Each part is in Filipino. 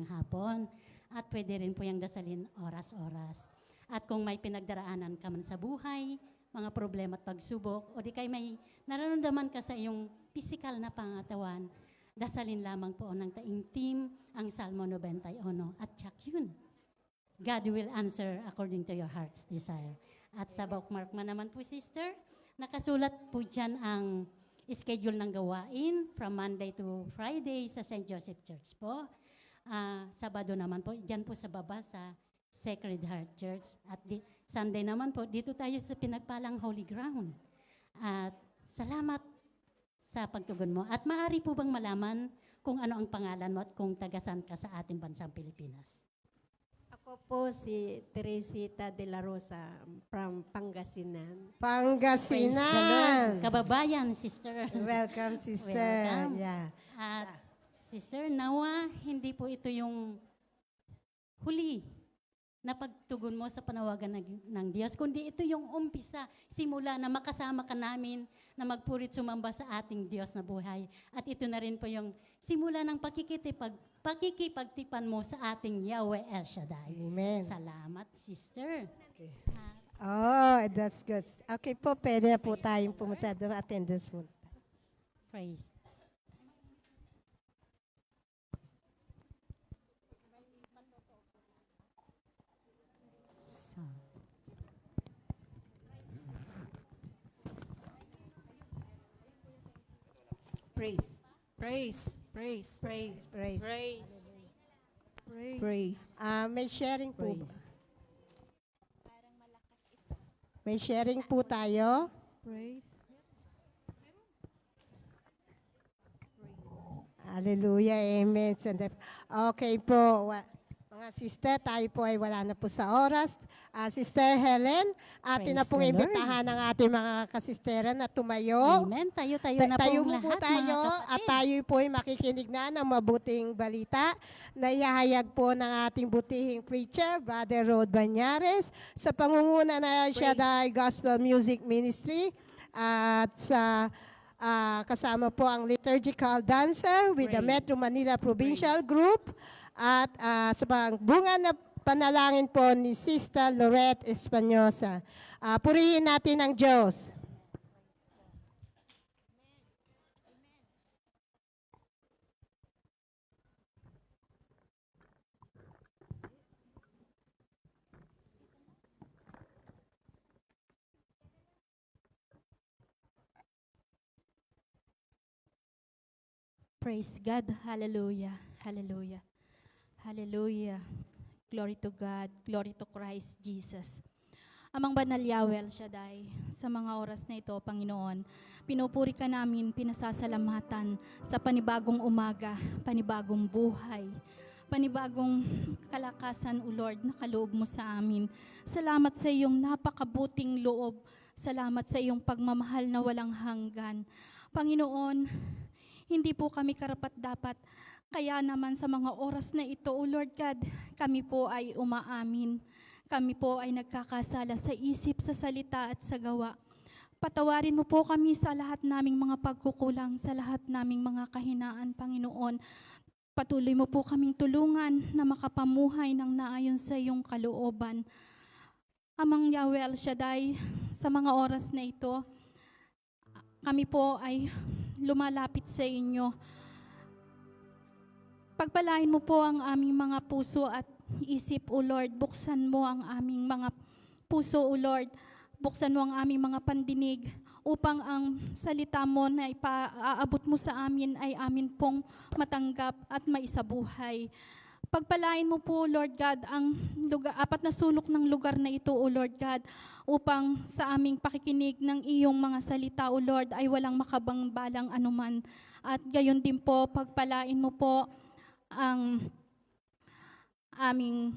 hapon. At pwede rin po yung dasalin oras-oras. At kung may pinagdaraanan ka man sa buhay, mga problema at pagsubok, o di kay may nararamdaman ka sa iyong physical na pangatawan, dasalin lamang po ng taimtim ang Salmo 91 at tsak yun. God will answer according to your heart's desire. At sa bookmark man naman po, sister, nakasulat po dyan ang schedule ng gawain from Monday to Friday sa St. Joseph Church po. Sabado naman po, dyan po sa baba sa Sacred Heart Church. At Sunday naman po, dito tayo sa pinagpalang Holy Ground. At salamat sa pagtugon mo. At maaari po bang malaman kung ano ang pangalan mo at kung tagasan ka sa ating bansang Pilipinas? Ako po si Teresita de la Rosa from Pangasinan. Pangasinan. Kababayan, sister. Welcome, sister. Welcome. Yeah. At sister, nawa, hindi po ito yung huli na pagtugon mo sa panawagan ng Diyos, kundi ito yung umpisa, simula na makasama ka namin na magpurit sumamba sa ating Diyos na buhay. At ito na rin po yung simula ng pakikipagtipan mo sa ating Yahweh El Shaddai. Amen. Salamat, sister. Okay. Oh, that's good. Okay po, pwede na po tayong pumunta doon. Attendance po. Praise. Praise. Praise, praise, Praise. Praise. praise, Praise. praise. May sharing po ba? Praise. May sharing po tayo. Praise. Hallelujah, amen. Okay po, mga sister, tayo po ay wala na po sa oras. Sister Helen, atin na Praise pong the Lord. imbitahan ng ating mga kasistera na tumayo. Amen. Tayo-tayo na Tayo pong po lahat, tayo mga at kapatid. tayo po ay makikinig na ng mabuting balita na ihahayag po ng ating butihing preacher, Brother Rod Banyares, sa pangunguna na Shaddai Gospel Music Ministry at sa kasama po ang liturgical dancer with the Metro Manila Provincial Group at sa bunga na panalangin po ni Sister Lorette Espanosa. Purihin natin ang Diyos. Praise God. Hallelujah. Hallelujah. Hallelujah. Glory to God. Glory to Christ Jesus. Amang banal Yahweh El Shaddai, sa mga oras na ito, Panginoon, pinupuri ka namin, pinasasalamatan sa panibagong umaga, panibagong buhay, panibagong kalakasan, O Lord, na kaloob mo sa amin. Salamat sa iyong napakabuting loob. Salamat sa iyong pagmamahal na walang hanggan. Panginoon, hindi po kami karapat-dapat. Kaya naman sa mga oras na ito, O Lord God, kami po ay umaamin. Kami po ay nagkakasala sa isip, sa salita at sa gawa. Patawarin mo po kami sa lahat naming mga pagkukulang, sa lahat naming mga kahinaan, Panginoon. Patuloy mo po kaming tulungan na makapamuhay ng naayon sa iyong kalooban. Amang Yahweh El Shaddai, sa mga oras na ito, kami po ay lumalapit sa inyo. Pagpalain mo po ang aming mga puso at isip, O Lord. Buksan mo ang aming mga puso, O Lord. Buksan mo ang aming mga pandinig upang ang salita mo na ipaaabot mo sa amin ay amin pong matanggap at maisabuhay. Pagpalain mo po, Lord God, ang apat na sulok ng lugar na ito, O Lord God, upang sa aming pakikinig ng iyong mga salita, O Lord, ay walang makabangbalang anuman. At gayon din po, pagpalain mo po ang aming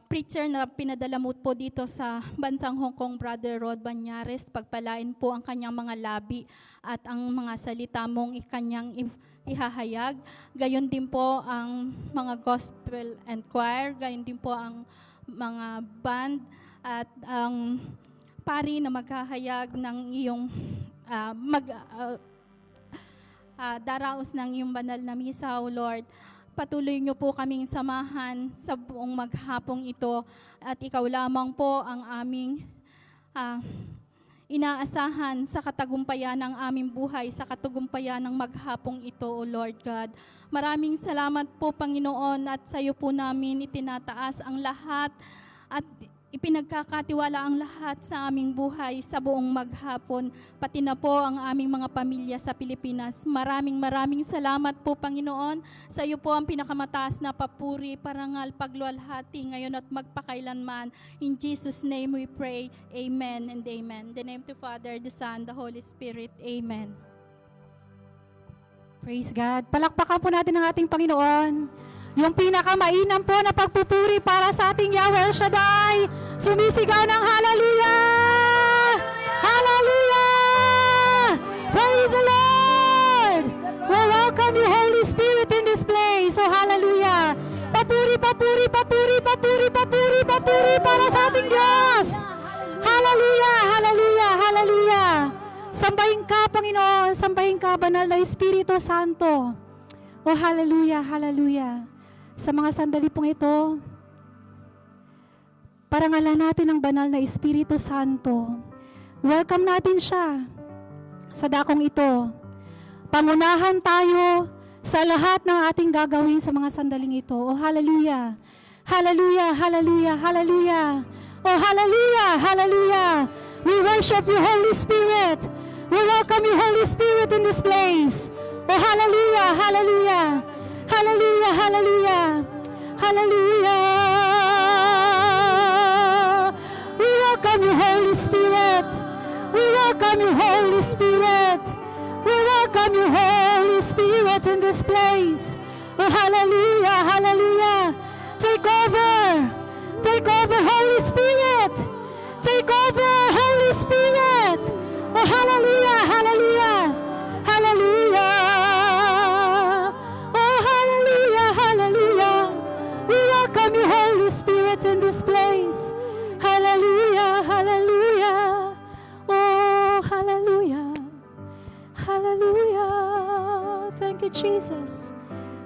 preacher na pinadala mo po dito sa bansang Hong Kong, Brother Rod Banyares. Pagpalain po ang kanyang mga labi at ang mga salita mong kanyang ihahayag. Gayon din po ang mga gospel and choir, gayon din po ang mga band at ang pari na maghahayag ng iyong daraos ng iyong banal na misa, O Lord. patuloy niyo po kaming samahan sa buong maghapong ito at ikaw lamang po ang aming inaasahan sa katagumpayan ng aming buhay, sa katagumpayan ng maghapong ito, O Lord God. Maraming salamat po, Panginoon, at sa iyo po namin itinataas ang lahat at ipinagkakatiwala ang lahat sa aming buhay sa buong maghapon, pati na po ang aming mga pamilya sa Pilipinas. Maraming salamat po, Panginoon. Sa iyo po ang pinakamataas na papuri, parangal, pagluwalhati ngayon at magpakailanman. In Jesus' name we pray. Amen and amen. In the name of the Father, the Son, the Holy Spirit. Amen. Praise God. Palakpakan po natin ang ating Panginoon. Yung pinakamainam po na pagpupuri para sa ating Yahweh El Shaddai. Sumisigaw ng hallelujah! Hallelujah! Praise the Lord! We welcome you, Holy Spirit, in this place. So hallelujah! Papuri, papuri, papuri, papuri, papuri, papuri para sa ating Diyos! Hallelujah! Hallelujah! Hallelujah! Sambahin ka, Panginoon. Sambahin ka, Banal na Espiritu Santo. Oh, hallelujah, hallelujah. Sa mga sandali pong ito, parangalan natin ang Banal na Espiritu Santo. Welcome natin siya sa dakong ito. Pangunahan tayo sa lahat ng ating gagawin sa mga sandaling ito. Oh, hallelujah. Hallelujah, hallelujah, hallelujah. Oh, hallelujah, hallelujah. We worship you, Holy Spirit. We welcome you, Holy Spirit, in this place. Oh, hallelujah, hallelujah. Hallelujah, hallelujah. Hallelujah. We welcome you, Holy Spirit. We welcome you, Holy Spirit. We welcome you, Holy Spirit, in this place. Oh, hallelujah, hallelujah. Take over. Take over, Holy Spirit. Take over, Holy Spirit. Oh, hallelujah, hallelujah. Hallelujah. Oh, hallelujah, hallelujah. We welcome you, Holy Spirit, in this place. Hallelujah, hallelujah. Oh, hallelujah. Hallelujah. Thank you, Jesus.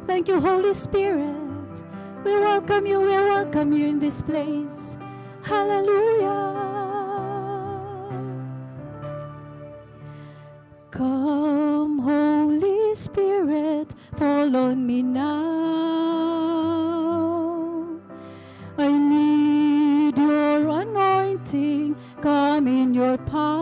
Thank you, Holy Spirit. We welcome you in this place. Hallelujah. Come, Holy Spirit, fall on me now. I need your anointing, come in your power.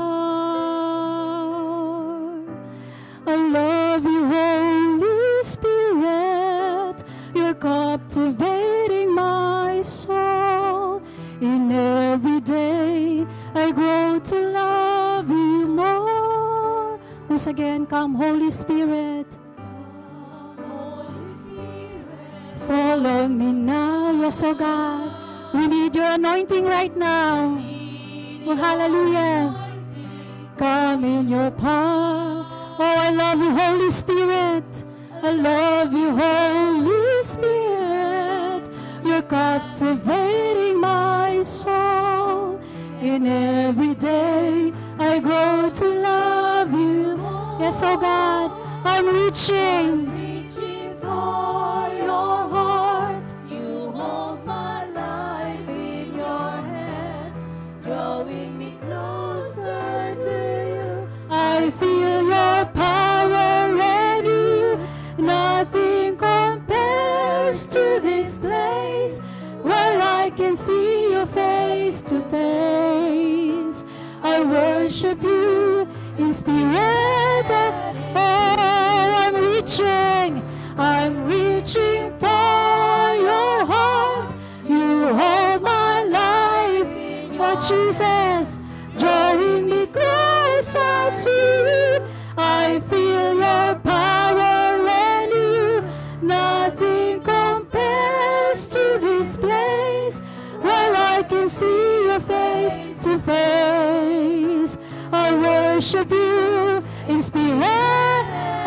I love you, Holy Spirit, you're captivating my soul. In every day, I grow to love you more. Once again, come, Holy Spirit. Fall on me now, yes, oh God. We need your anointing right now. Oh, hallelujah. Come in your power. Oh, I love you, Holy Spirit. I love you, Holy Spirit. You're captivating my soul. In every day, I grow to love you. Yes, oh God, I'm reaching for your heart. You hold my life in your hands, drawing me closer to you. I feel your power in you. Nothing compares to this place where I can see your face to face. I worship you in spirit and I'm reaching for your heart. You hold my life, oh Jesus, drawing me closer to you. I feel your power in you. Nothing compares to this place where I can see your face to face. I worship you in spirit.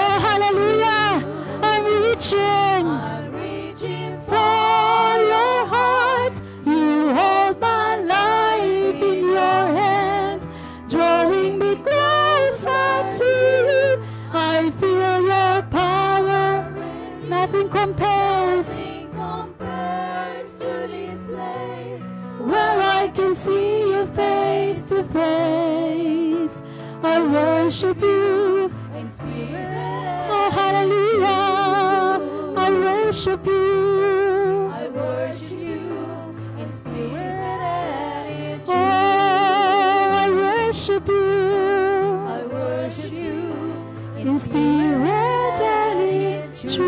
Oh, hallelujah. I'm reaching for your heart. You hold my life in your hand, drawing me closer to you. I feel your power. Nothing compares. see you face to face. I worship you in spirit. Oh, hallelujah. I worship you. I worship you in spirit and in truth. Oh, I worship you. I worship you in spirit and in truth.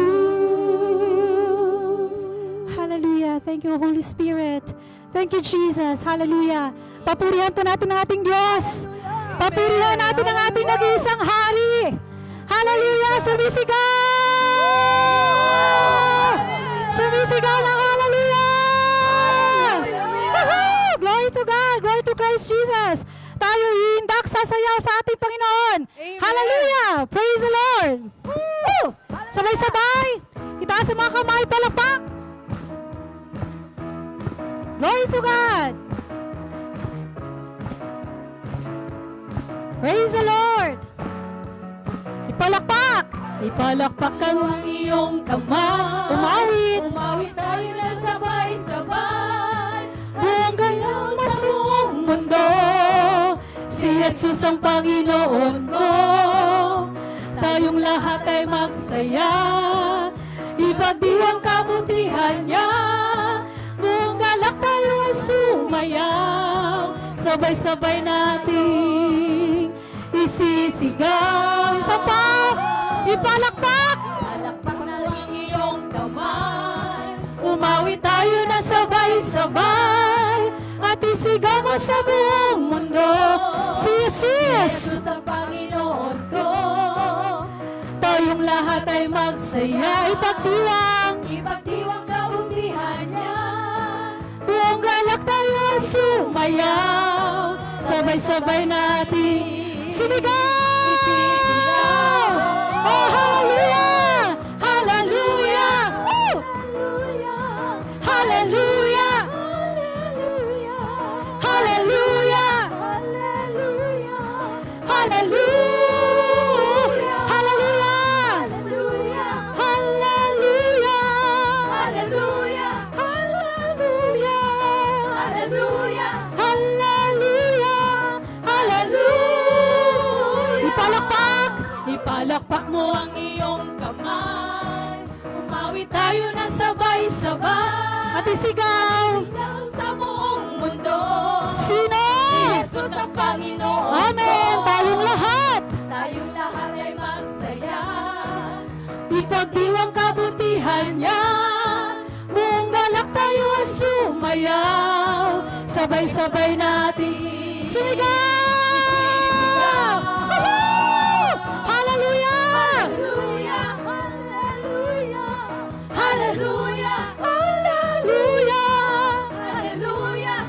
Hallelujah. Thank you, Holy Spirit. Thank you, Jesus. Hallelujah. Papurihan po natin ang ating Diyos. Papurihan natin ang ating nag-iisang hari. Hallelujah! Sumisigaw! Sumisigaw ng hallelujah! Woohoo! Glory to God! Glory to Christ Jesus! Tayo hindak sasayaw sa ating Panginoon. Hallelujah! Praise the Lord! Woo! Sabay-sabay! Itaas ang mga kamay, palakpak! Glory to God! Praise the Lord! Ipalakpak! Ipalakpak ang iyong kamay. Umawit! Umawit tayo na sabay-sabay. Buong ganyang masong mundo. Si Jesus ang Panginoon ko. Tayong lahat ay magsaya. Ipagdiwang kabutihan niya. Buong galak tayo ay sumayaw. Sabay-sabay nating isisigaw. Isa pa! Ipalakpak! Palakpak na ang iyong kamay. Umawi tayo na sabay-sabay. At isigaw mo sa buong mundo. Si Jesus ang Panginoon ko. Tayong lahat ay magsaya. Ipagdiwang kabutihan niya. Buong galak tayo ay sumayaw. Sabay-sabay natin sumigaw! Oh, hallelujah! Hallelujah! Woo! Hallelujah! Hallelujah! Hallelujah! Hallelujah! Hallelujah! Hallelujah! Hallelujah! Hallelujah! Hallelujah! Hallelujah! Ipalakpak! Ipalakpak mo ang iyong kamay. Umawi tayo na sabay-sabay. At isigaw sa buong mundo. Sino? Si Jesus ang Panginoon. Amen! Tayong lahat. Tayong lahat ay magsaya. Ipagdiwang kabutihan niya. Buong galak tayo ay sumayaw. Sabay-sabay natin sumigaw! Woohoo! Hallelujah! Hallelujah! Hallelujah! Hallelujah! Hallelujah!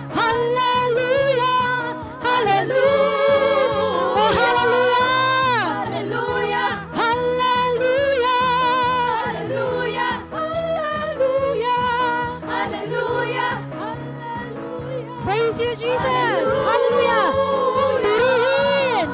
Hallelujah! Oh, hallelujah! Hallelujah! Hallelujah! Hallelujah! Hallelujah! Hallelujah! Praise you, Jesus! Hallelujah! Purihin!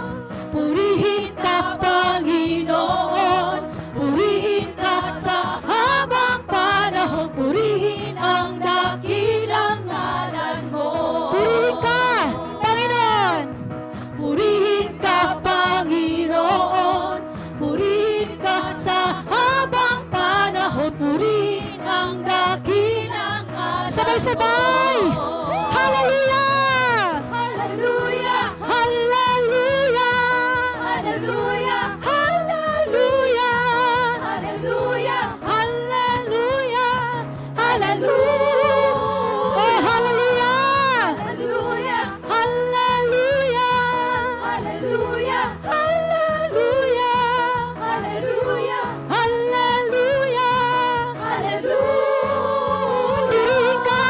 Purihin ka, Panginoon! Purihin ka sa habang panahon. Purihin ang dakilang ngalan mo. Purihin ka, Panginoon! Purihin ka, Panginoon! Purihin ka sa habang panahon. Purihin ang dakilang ngalan mo. Sabay-sabay! Hallelujah! Hallelujah! Hallelujah! Hallelujah! Hallelujah! Hallelujah! Hallelujah! Hallelujah! Oh, hallelujah! Hallelujah! Hallelujah! Hallelujah! Hallelujah! Hallelujah! Hallelujah! Hallelujah! Purihin ka!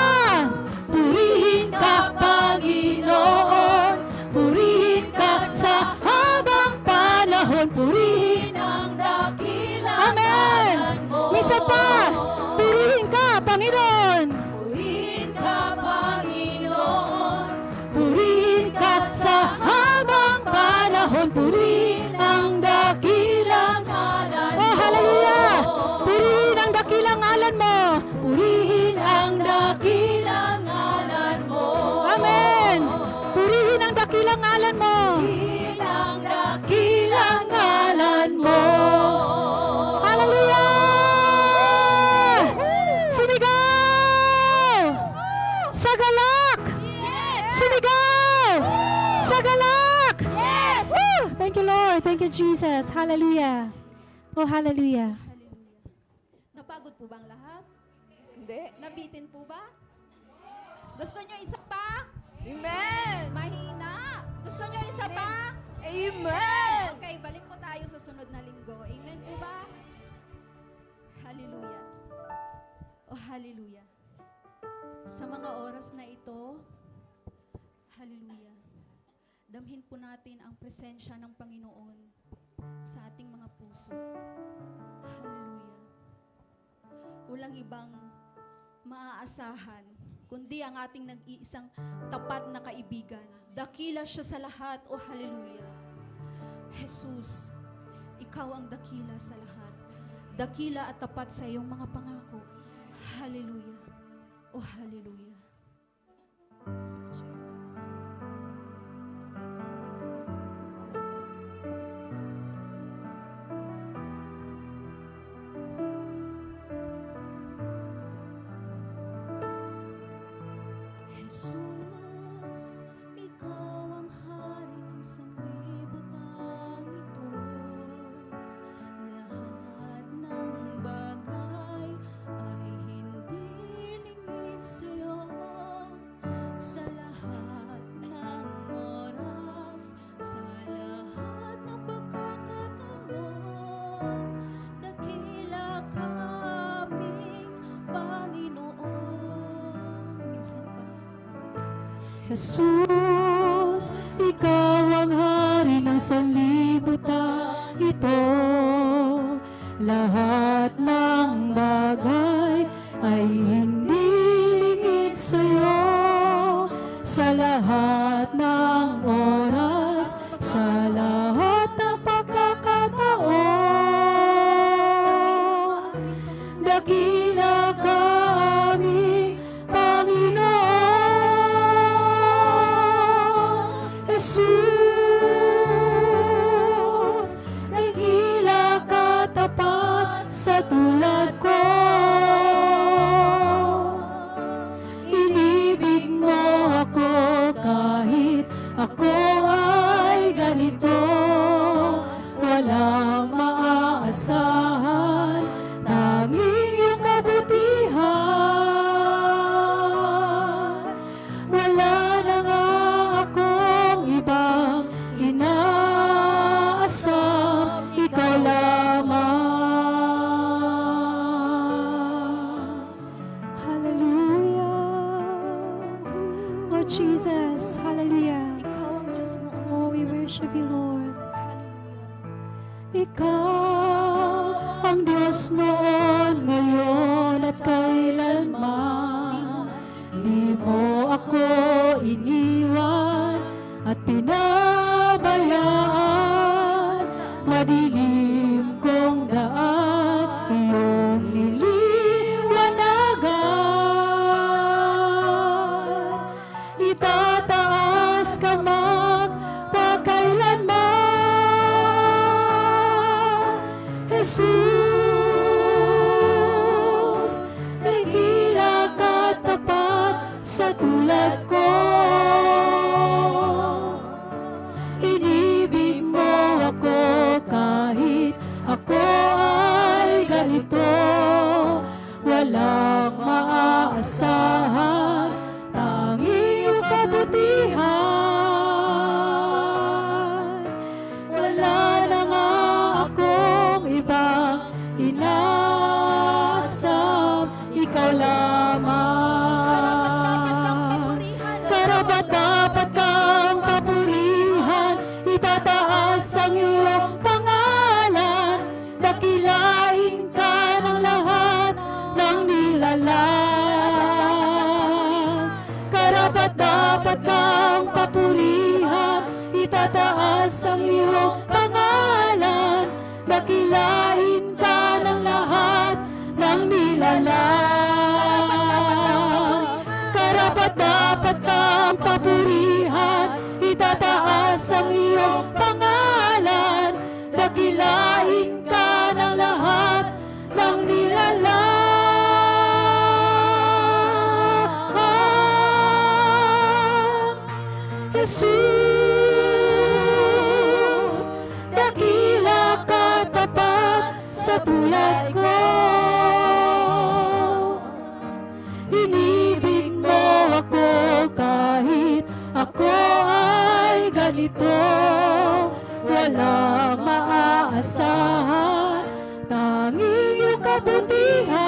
Purihin ka, Panginoon! Purihin ka sa habang panahon. Purihin ang dakilang ngalan mo. Isa pa! Purihin ka, Panginoon! Purihin ka, Panginoon! Purihin ka sa habang panahon. Purihin ang dakilang ngalan mo. Oh, hallelujah! Purihin ang dakilang ngalan mo. Purihin ang dakilang ngalan mo. Amen! Jesus. Hallelujah. Oh, hallelujah. Hallelujah. Napagod po ba ang lahat? Hindi. Nabitin po ba? Gusto nyo isa pa? Amen! Mahina. Gusto nyo isa pa? Amen! Okay, balik po tayo sa sunod na linggo. Amen po ba? Hallelujah. Oh, hallelujah. Sa mga oras na ito, hallelujah, damhin po natin ang presensya ng Panginoon sa ating mga puso. Hallelujah. Walang ibang maaasahan, kundi ang ating nag-iisang tapat na kaibigan. Dakila siya sa lahat, oh hallelujah. Jesus, ikaw ang dakila sa lahat. Dakila at tapat sa iyong mga pangako. Hallelujah. Oh hallelujah. Jesus. Jesus, ikaw ang hari ng sanlibutan ito. Lahat ng bagay ay hindi lingid sa'yo. Sa lahat ng oras, sa lahat ng pagkakataon, dakila kaming Panginoon. Minsan pa. Jesus, ikaw ang hari ng sanlibutan ito. Lahat ng bagay ay hindi lingid sa'yo. Sa lahat ng oras, sa lahat ng pagkakataon, dakila ka aming Panginoon. Jesus, dakila ka tapat sa tulad ko. Inibig mo ako kahit ako ay ganito. Walang maaasahan, tanging iyong kabutihan. Wala na nga akong ibang inaasam, ikaw lamang. Hallelujah. Oh Jesus, hallelujah. Ikaw ang Diyos noon. Oh, we worship you, Lord. Hallelujah. Ikaw ang Diyos noon, ngayon at kailanman. Di mo ako iniwan at pinabayaan. Madilim kong daan, iyong niliwanagan. Itataas ka magpakailanman. Jesus, dakila ka tapat sa tulad ko. Inibig mo ako kahit ako ay ganito. Walang maaasahan, tanging iyong kabutihan. Wala na nga akong ibang inaasam, ikaw lamang. Karapat-dapat kang papurihan, itataas ang iyong pangalan. Dakilain ka ng lahat ng nilalang. Karapat-dapat kang papurihan, itataas ang iyong pangalan. Dakilain ka ng lahat ng nilalang. Karapat-dapat kang papurihan, itataas ang iyong pangalan. Dakilain ka ng lahat ng nilalang. Jesus, dakila tulad ko. Inibig mo ako kahit ako ay ganito. Walang maaasahan, tanging iyong kabutihan.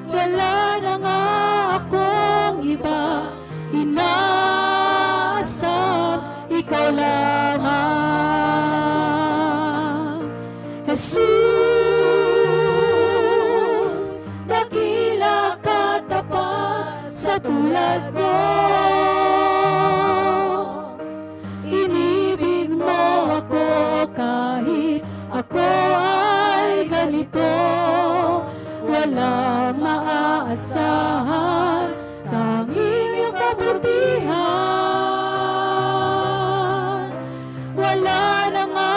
Wala na nga akong iba inaasam, ikaw lamang. Jesus, dakila ka tapat sa tulad ko. Inibig mo ako kahit ako ay ganito. Walang maaasahan, tanging iyong kabutihan. Wala na nga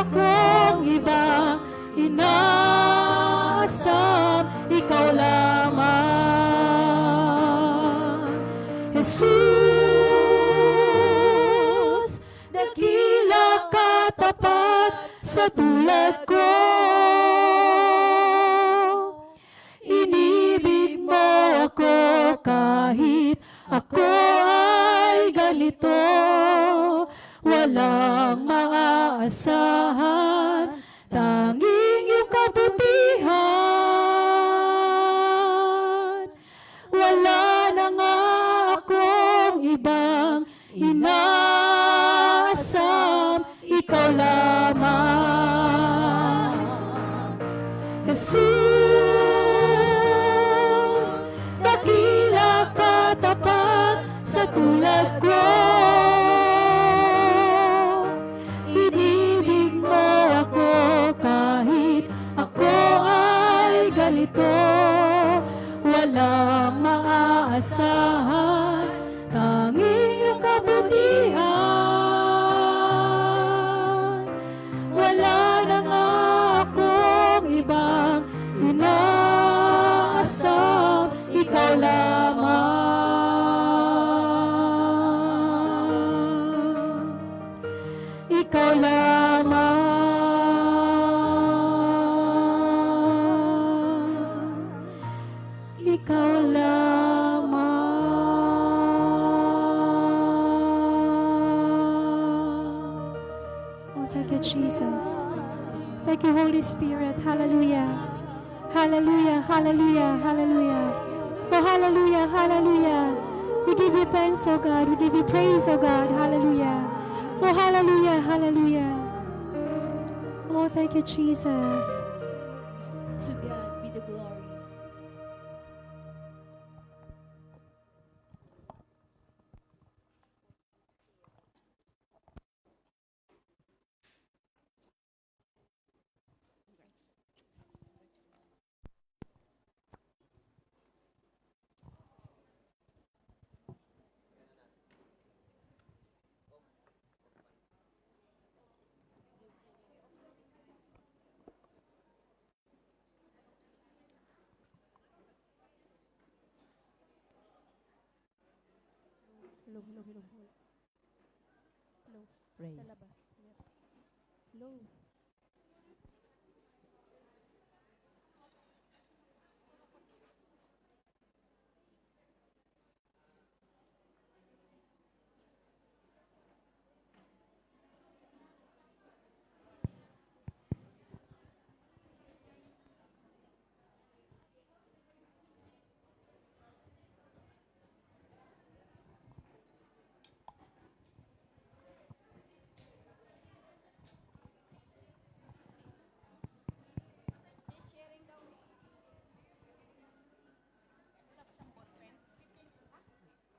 akong iba inaasam, ikaw lamang. Jesus, dakila ka tapat sa tulad ko. Inibig mo ako kahit ako ay ganito. Walang maaasahan, tanging iyong kabutihan. Wala na nga akong ibang inaasam, ikaw lamang. Jesus, dakila ka tapat sa tulad ko. Inibig mo ako kahit ako ay ganito. Walang maaasahan, tanging iyong kabutihan. Wala na nga akong ibang inaasam, ikaw lamang. Ikaw lamang. Ikaw lamang. Oh, thank you, Jesus. Thank you, Holy Spirit. Hallelujah. Hallelujah, hallelujah, hallelujah. Oh, hallelujah, hallelujah. We give you thanks, oh God. We give you praise, oh God. Hallelujah. Oh, hallelujah, hallelujah. Oh, thank you, Jesus. To God be the glory.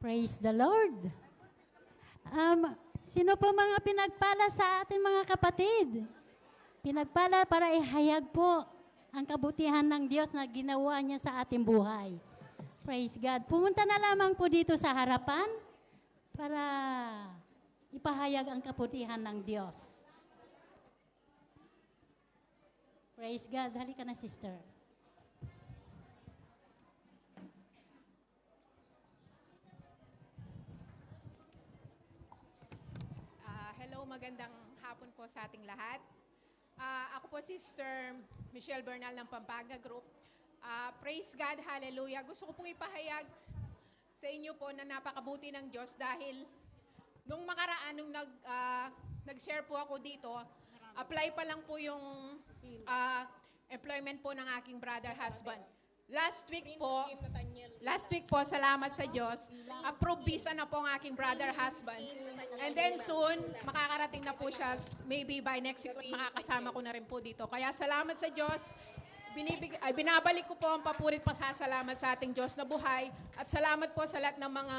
Praise the Lord. Sino po mga pinagpala sa ating mga kapatid? Pinagpala para ihayag po ang kabutihan ng Diyos na ginawa niya sa ating buhay. Praise God. Pumunta na lamang po dito sa harapan para ipahayag ang kabutihan ng Diyos. Praise God. Halika na, sister. Hello, magandang hapon po sa ating lahat. Ako po si Sister Michelle Bernal ng Pampanga Group. Praise God, hallelujah. Gusto ko pong ipahayag sa inyo po na napakabuti ng Diyos dahil nung makaraan, nung nag-share po ako dito, apply pa lang po yung employment po ng aking brother husband. Last week po, salamat sa Diyos, approve visa na po ang aking brother husband. And then soon, makakarating na po siya, maybe by next week, makakasama ko na rin po dito. Kaya salamat sa Diyos, binabalik ko po ang papurit pasasalamat sa ating Diyos na buhay, at salamat po sa lahat ng mga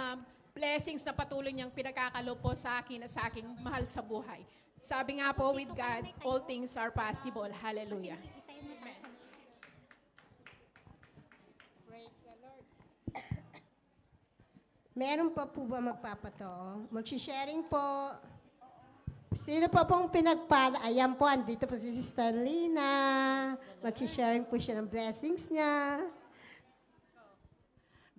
blessings na patuloy niyang pinagkakalob po sa akin at sa aking mahal sa buhay. Sabi nga po, with God, all things are possible. Hallelujah. Meron pa po ba magpapato? Magsisharing po. Sino pa pong pinagpala? Ayan po, andito po si Sister Lina. Magsisharing po siya ng blessings niya.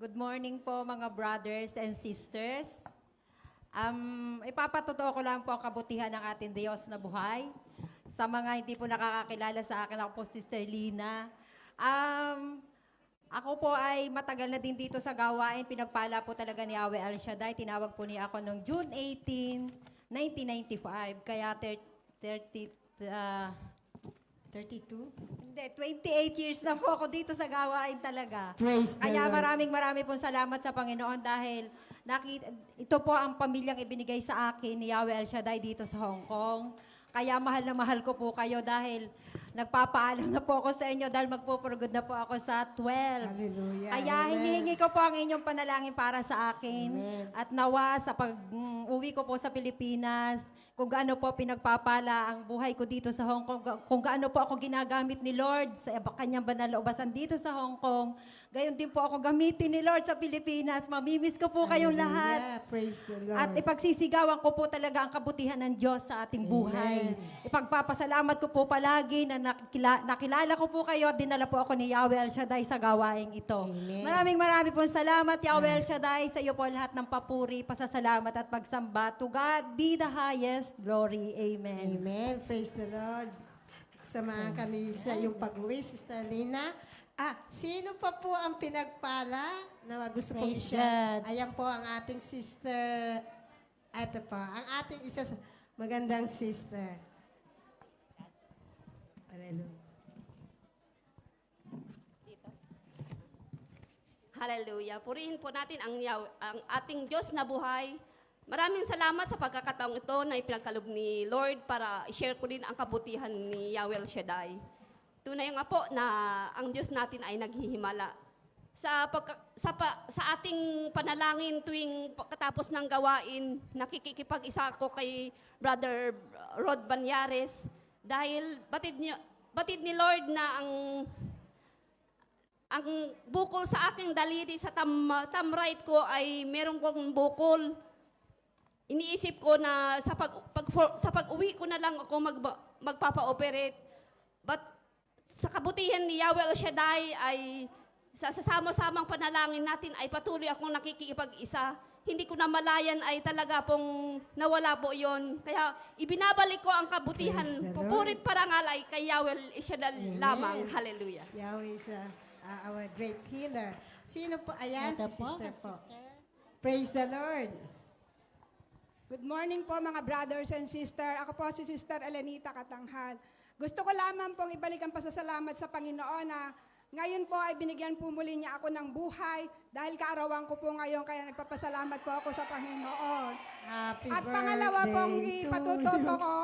Good morning po mga brothers and sisters. Ipapatotoo ko lang po ang kabutihan ng ating Diyos na buhay. Sa mga hindi po nakakakilala sa akin, ako po Sister Lina. Ako po ay matagal na din dito sa gawain. Pinagpala po talaga ni Yahweh El Shaddai. Tinawag po niya ako noong June 18, 1995. Kaya 32? Hindi, 28 years na po ako dito sa gawain talaga. Praise the Kaya Lord. maraming pong salamat sa Panginoon dahil ito po ang pamilyang ibinigay sa akin ni Yahweh El Shaddai dito sa Hong Kong. Kaya mahal na mahal ko po kayo dahil nagpapaalam na po ako sa inyo dahil magpupurugod na po ako sa 12. Hallelujah. Kaya Amen. hinihingi ko po ang inyong panalangin para sa akin. Amen. At nawa sa pag-uwi ko po sa Pilipinas, kung gaano po pinagpapala ang buhay ko dito sa Hong Kong, kung gaano po ako ginagamit ni Lord sa kanyang banal na ubasan dito sa Hong Kong, gayon din po ako gamitin ni Lord sa Pilipinas. Mamimiss ko po kayong lahat. Hallelujah. Praise the Lord. At ipagsisigawan ko po talaga ang kabutihan ng Diyos sa ating buhay. Ipagpapasalamat ko po palagi na nakilala ko po kayo at dinala po ako ni Yahweh El Shaddai sa gawaing ito. Amen. Maraming pong salamat, Yahweh El Shaddai, sa iyo po lahat ng papuri, pasasalamat at pagsamba. To God be the highest glory. Amen. Amen. Praise the Lord. Samahan kami sa iyong pag-uwi, Sister Lina. Sino pa po ang pinagpala na gusto pong Praise siya? God. Ayan po ang ating sister. Ito po, ang ating isa sa magandang sister. Hallelujah. Hallelujah. Purihin po natin ang ating Diyos na buhay. Maraming salamat sa pagkakataong ito na ipinagkalob ni Lord para i-share ko din ang kabutihan ni Yahweh El Shaddai. Tunay nga po na ang Diyos natin ay naghihimala. Sa ating panalangin tuwing katapos ng gawain, nakikipag-isa ako kay Brother Rod Banyares dahil batid ni Lord na ang bukol sa aking daliri sa thumb right ko ay meron kong bukol. Iniisip ko na sa pag-uwi ko na lang ako magpapa-operate. But sa kabutihan ni Yahweh El Shaddai ay sa sama-samang panalangin natin ay patuloy akong nakikipag-isa. Hindi ko na malayan ay talaga pong nawala po yon. Kaya ibinabalik ko ang kabutihan. Praise the Lord. Pupurit parangal ay kay Yahweh El Shaddai Amen. lamang. Hallelujah. Yahweh is our great healer. Sino po? Ayan, Ito si po, sister po. sister. Praise the Lord. Good morning po mga brothers and sister. Ako po si Sister Elenita Katanghal. Gusto ko lamang pong ibalik ang pasasalamat sa Panginoon na ngayon po ay binigyan po muli niya ako ng buhay dahil kaarawan ko po ngayon kaya nagpapasalamat po ako sa Panginoon. Happy At birthday pangalawa pong to ipatututo you. ko,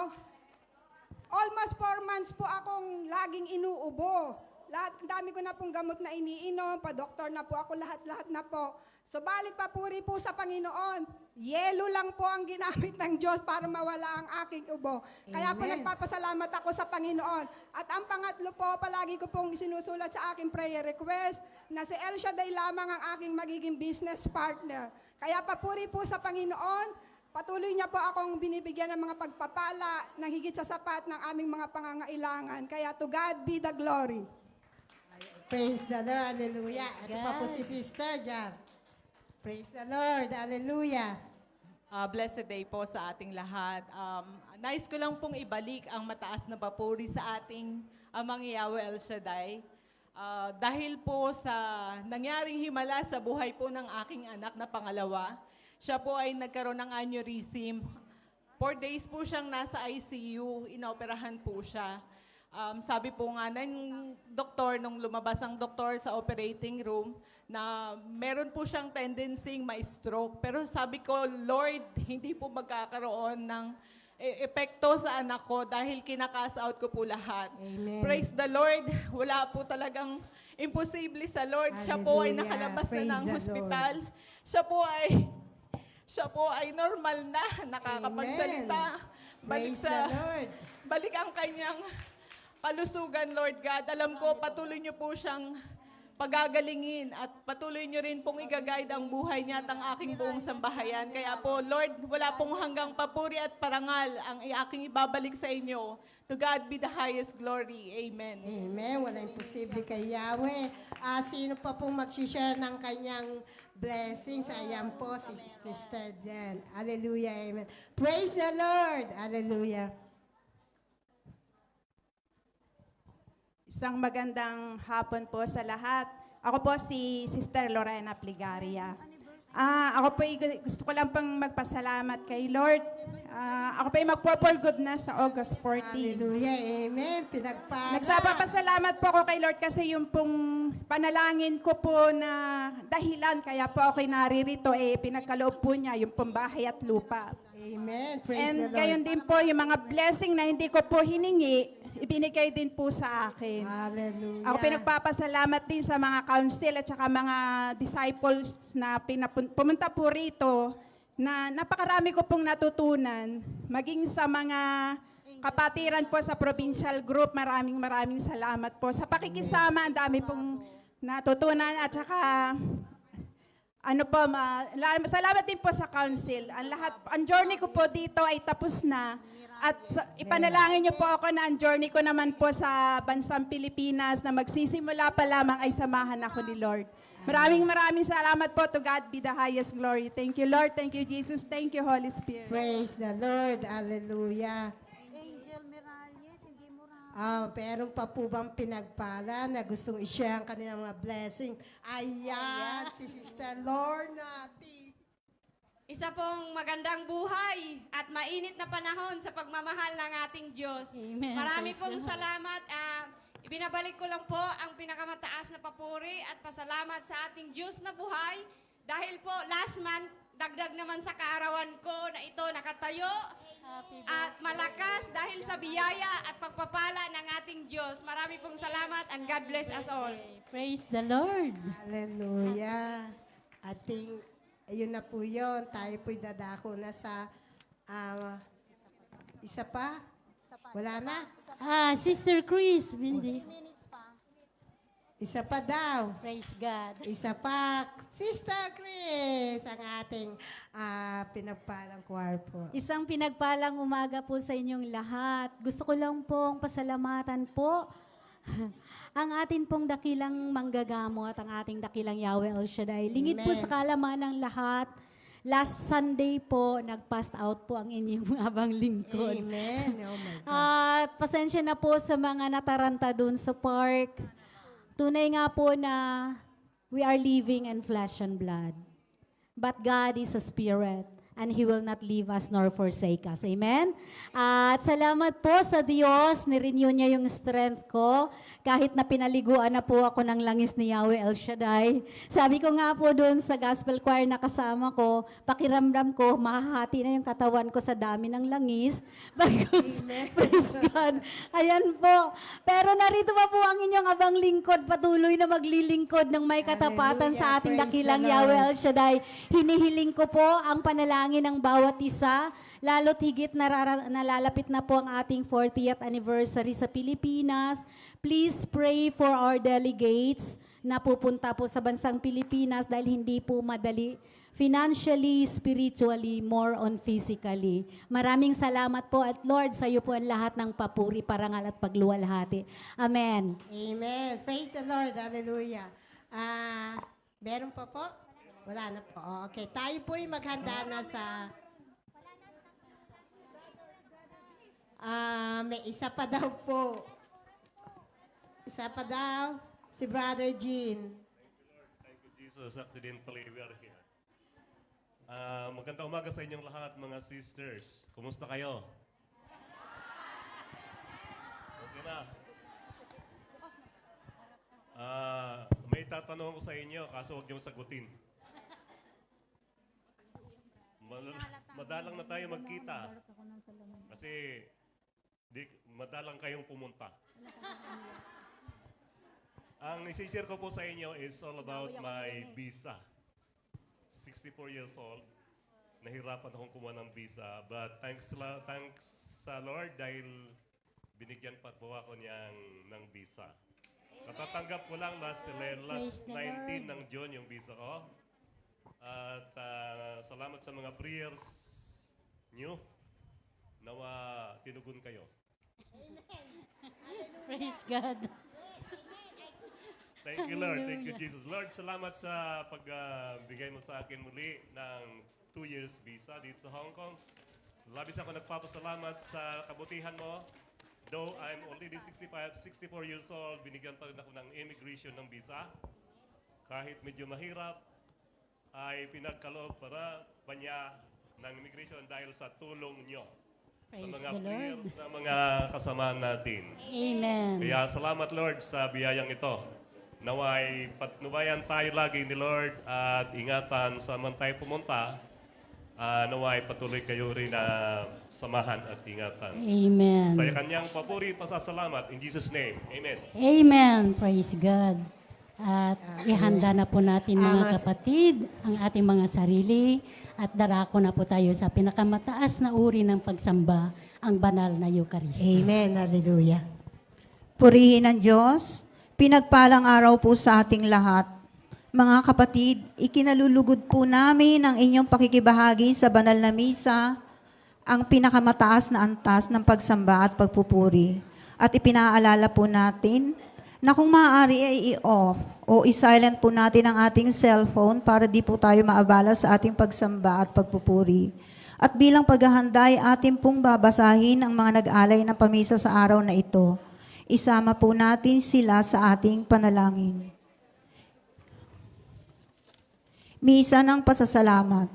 almost 4 months po akong laging inuubo. Ang dami ko na pong gamot na iniinom, pa-doktor na po ako, lahat na po. Subalit papuri po sa Panginoon, yelo lang po ang ginamit ng Diyos para mawala ang aking ubo. Kaya po Amen. nagpapasalamat ako sa Panginoon. At ang pangatlo po, palagi ko pong sinusulat sa aking prayer request na si El Shaddai lamang ang aking magiging business partner. Kaya papuri po sa Panginoon, patuloy niya po akong binibigyan ng mga pagpapala ng higit sa sapat ng aming mga pangangailangan. Kaya to God be the glory. Praise the Lord. Hallelujah. Praise Ito pa po God. si Sister Jazz. Praise the Lord. Hallelujah. Blessed day po sa ating lahat. Nais ko lang pong ibalik ang mataas na papuri sa ating Amang Yahweh El Shaddai. Dahil po sa nangyaring himala sa buhay po ng aking anak na pangalawa, siya po ay nagkaroon ng aneurysm. 4 days po siyang nasa ICU, inoperahan po siya. Sabi po nga ng doktor, nung lumabas ang doktor sa operating room, na meron po siyang tendency ma-stroke. Pero sabi ko, Lord, hindi po magkakaroon ng epekto sa anak ko dahil kinakas out ko po lahat. Amen. Praise the Lord. Wala po talagang imposible sa Lord. Siya po ay Hallelujah. nakalabas Praise na ng the hospital. Siya po ay normal na, nakakapagsalita. Praise the Lord. Balik ang kanyang kalusugan, Lord God. Alam ko, patuloy niyo po siyang pagagalingin at patuloy niyo rin pong i-guide ang buhay niya at ang aking buong sambahayan. Kaya po, Lord, wala pong hanggang papuri at parangal ang aking ibabalik sa inyo. To God be the highest glory. Amen. Amen. Walang imposible kay Yahweh. Sino pa pong mag-share ng kanyang blessings? Ayan po, si Sister Jen. Hallelujah. Amen. Praise the Lord. Hallelujah. Isang magandang hapon po sa lahat. Ako po si Sister Lorena Pligaria. Ako po gusto ko lang pang magpasalamat kay Lord. Ako po ay magpo-for good na sa August 14. Hallelujah. Amen. Pinagpala. Nagsapapasalamat po ako kay Lord kasi yung pong panalangin ko po na dahilan kaya po ako'y naririto pinagkaloob po niya yung pong bahay at lupa. Amen. Praise And the Lord. gayon din po yung mga blessing na hindi ko po hiningi, ibinigay din po sa akin. Hallelujah. Ako pinagpapasalamat din sa mga council at saka mga disciples na pumunta po rito na napakarami ko pong natutunan. Maging sa mga kapatiran po sa provincial group, maraming salamat po. Sa pakikisama, ang dami pong natutunan at saka salamat din po sa council. Ang journey ko po dito ay tapos na. At ipanalangin niyo po ako na ang journey ko naman po sa bansang Pilipinas na magsisimula pa lamang ay samahan ako ni Lord. Maraming salamat po. To God be the highest glory. Thank you, Lord. Thank you, Jesus. Thank you, Holy Spirit. Praise the Lord. Hallelujah. Angel Miralles, hindi mo meron pa po bang pinagpala na gustong i-share ang kanilang mga blessing? Ayan, si Sister Lorna. Isa pong magandang buhay at mainit na panahon sa pagmamahal ng ating Diyos. Amen. Marami Praise pong the Lord. salamat. Ibinabalik ko lang po ang pinakamataas na papuri at pasalamat sa ating Diyos na buhay. Dahil po last month, dagdag naman sa kaarawan ko na ito nakatayo at malakas dahil sa biyaya at pagpapala ng ating Diyos. Marami pong salamat and God bless us all. Praise the Lord. Hallelujah. Ayun na po yun. Tayo po'y dadako na sa isa pa. Wala na? Sister Chris, hindi. Isa pa daw. Praise God. Isa pa. Sister Chris, ang ating pinagpalang choir po. Isang pinagpalang umaga po sa inyong lahat. Gusto ko lang pong pasalamatan po ang atin pong dakilang manggagamot, ang ating dakilang Yahweh El Shaddai. Lingid po Amen. sa kalaman ng lahat. Last Sunday po, nag-passed out po ang inyong abang lingkod. Amen. Oh my God. At pasensya na po sa mga nataranta dun sa park. Tunay nga po na we are living in flesh and blood. But God is a spirit and He will not leave us nor forsake us. Amen? At salamat po sa Diyos, nirenew niya yung strength ko kahit na pinaliguan na po ako ng langis ni Yahweh El Shaddai. Sabi ko nga po doon sa gospel choir na kasama ko, pakiramdam ko, mahahati na yung katawan ko sa dami ng langis. Praise God. Ayan po. Pero narito pa po ang inyong abang lingkod, patuloy na maglilingkod ng may katapatan sa Hallelujah. ating Praise dakilang the Lord. Yahweh El Shaddai. Hinihiling ko po ang panalangin ng bawat isa, lalo't higit nalalapit na po ang ating 40th anniversary sa Pilipinas. Please pray for our delegates na pupunta po sa bansang Pilipinas dahil hindi po madali financially, spiritually, more on physically. Maraming salamat po at Lord, sa iyo po ang lahat ng papuri, parangal at pagluwalhati. Amen. Amen. Praise the Lord. Hallelujah. Meron pa po? Wala na po. Okay. Tayo po'y maghanda na sa May isa pa daw po. Isa pa daw. Si Brother Jean. Thank you, Jesus. Accidentally, we are here. Magandang umaga sa inyong lahat, mga sisters. Kumusta kayo? Okay na. May tatanong ko sa inyo, kaso huwag niyong sagutin. Madalang na tayo magkita. Kasi madalang kayong pumunta. Ang isishare ko po sa inyo is all about my visa. 64 years old. Nahirapan akong kumuha ng visa. But thanks sa Lord dahil binigyan pa po ako ng visa. Katatanggap ko lang last 19 ng June yung visa ko. At salamat sa mga prayers nyo. Nawa tinugon kayo. Praise God. Thank you, Lord. Thank you, Jesus. Lord, salamat sa pagbigay mo sa akin muli ng 2 years visa dito sa Hong Kong. Labis ako nagpapasalamat sa kabutihan mo. Though I'm already 64 years old, binigyan pa rin ako ng immigration ng visa. Kahit medyo mahirap, ay pinagkaloob para banya ng immigration dahil sa tulong nyo. Sa Praise mga the prayers Lord. ng mga kasama natin. Amen. Kaya salamat, Lord, sa biyayang ito. Naway patnubayan tayo lagi ni Lord at ingatan sa man tayo pumunta. Naway patuloy kayo rin na samahan at ingatan. Amen. Sa kanyang papuri, pasasalamat. In Jesus' name. Amen. Amen. Praise God. At ihanda na po natin mga kapatid ang ating mga sarili at darako na po tayo sa pinakamataas na uri ng pagsamba, ang banal na Eucharistia. Amen. Hallelujah. Purihin ang Diyos. Pinagpalang araw po sa ating lahat. Mga kapatid, ikinalulugod po namin ang inyong pakikibahagi sa banal na misa, ang pinakamataas na antas ng pagsamba at pagpupuri. At ipinaalala po natin na kung maaari ay i-off o i-silent po natin ang ating cellphone para di po tayo maabala sa ating pagsamba at pagpupuri. At bilang paghahanda ay atin pong babasahin ang mga nag-alay ng pamisa sa araw na ito. Isama po natin sila sa ating panalangin. Misa ng Pasasalamat.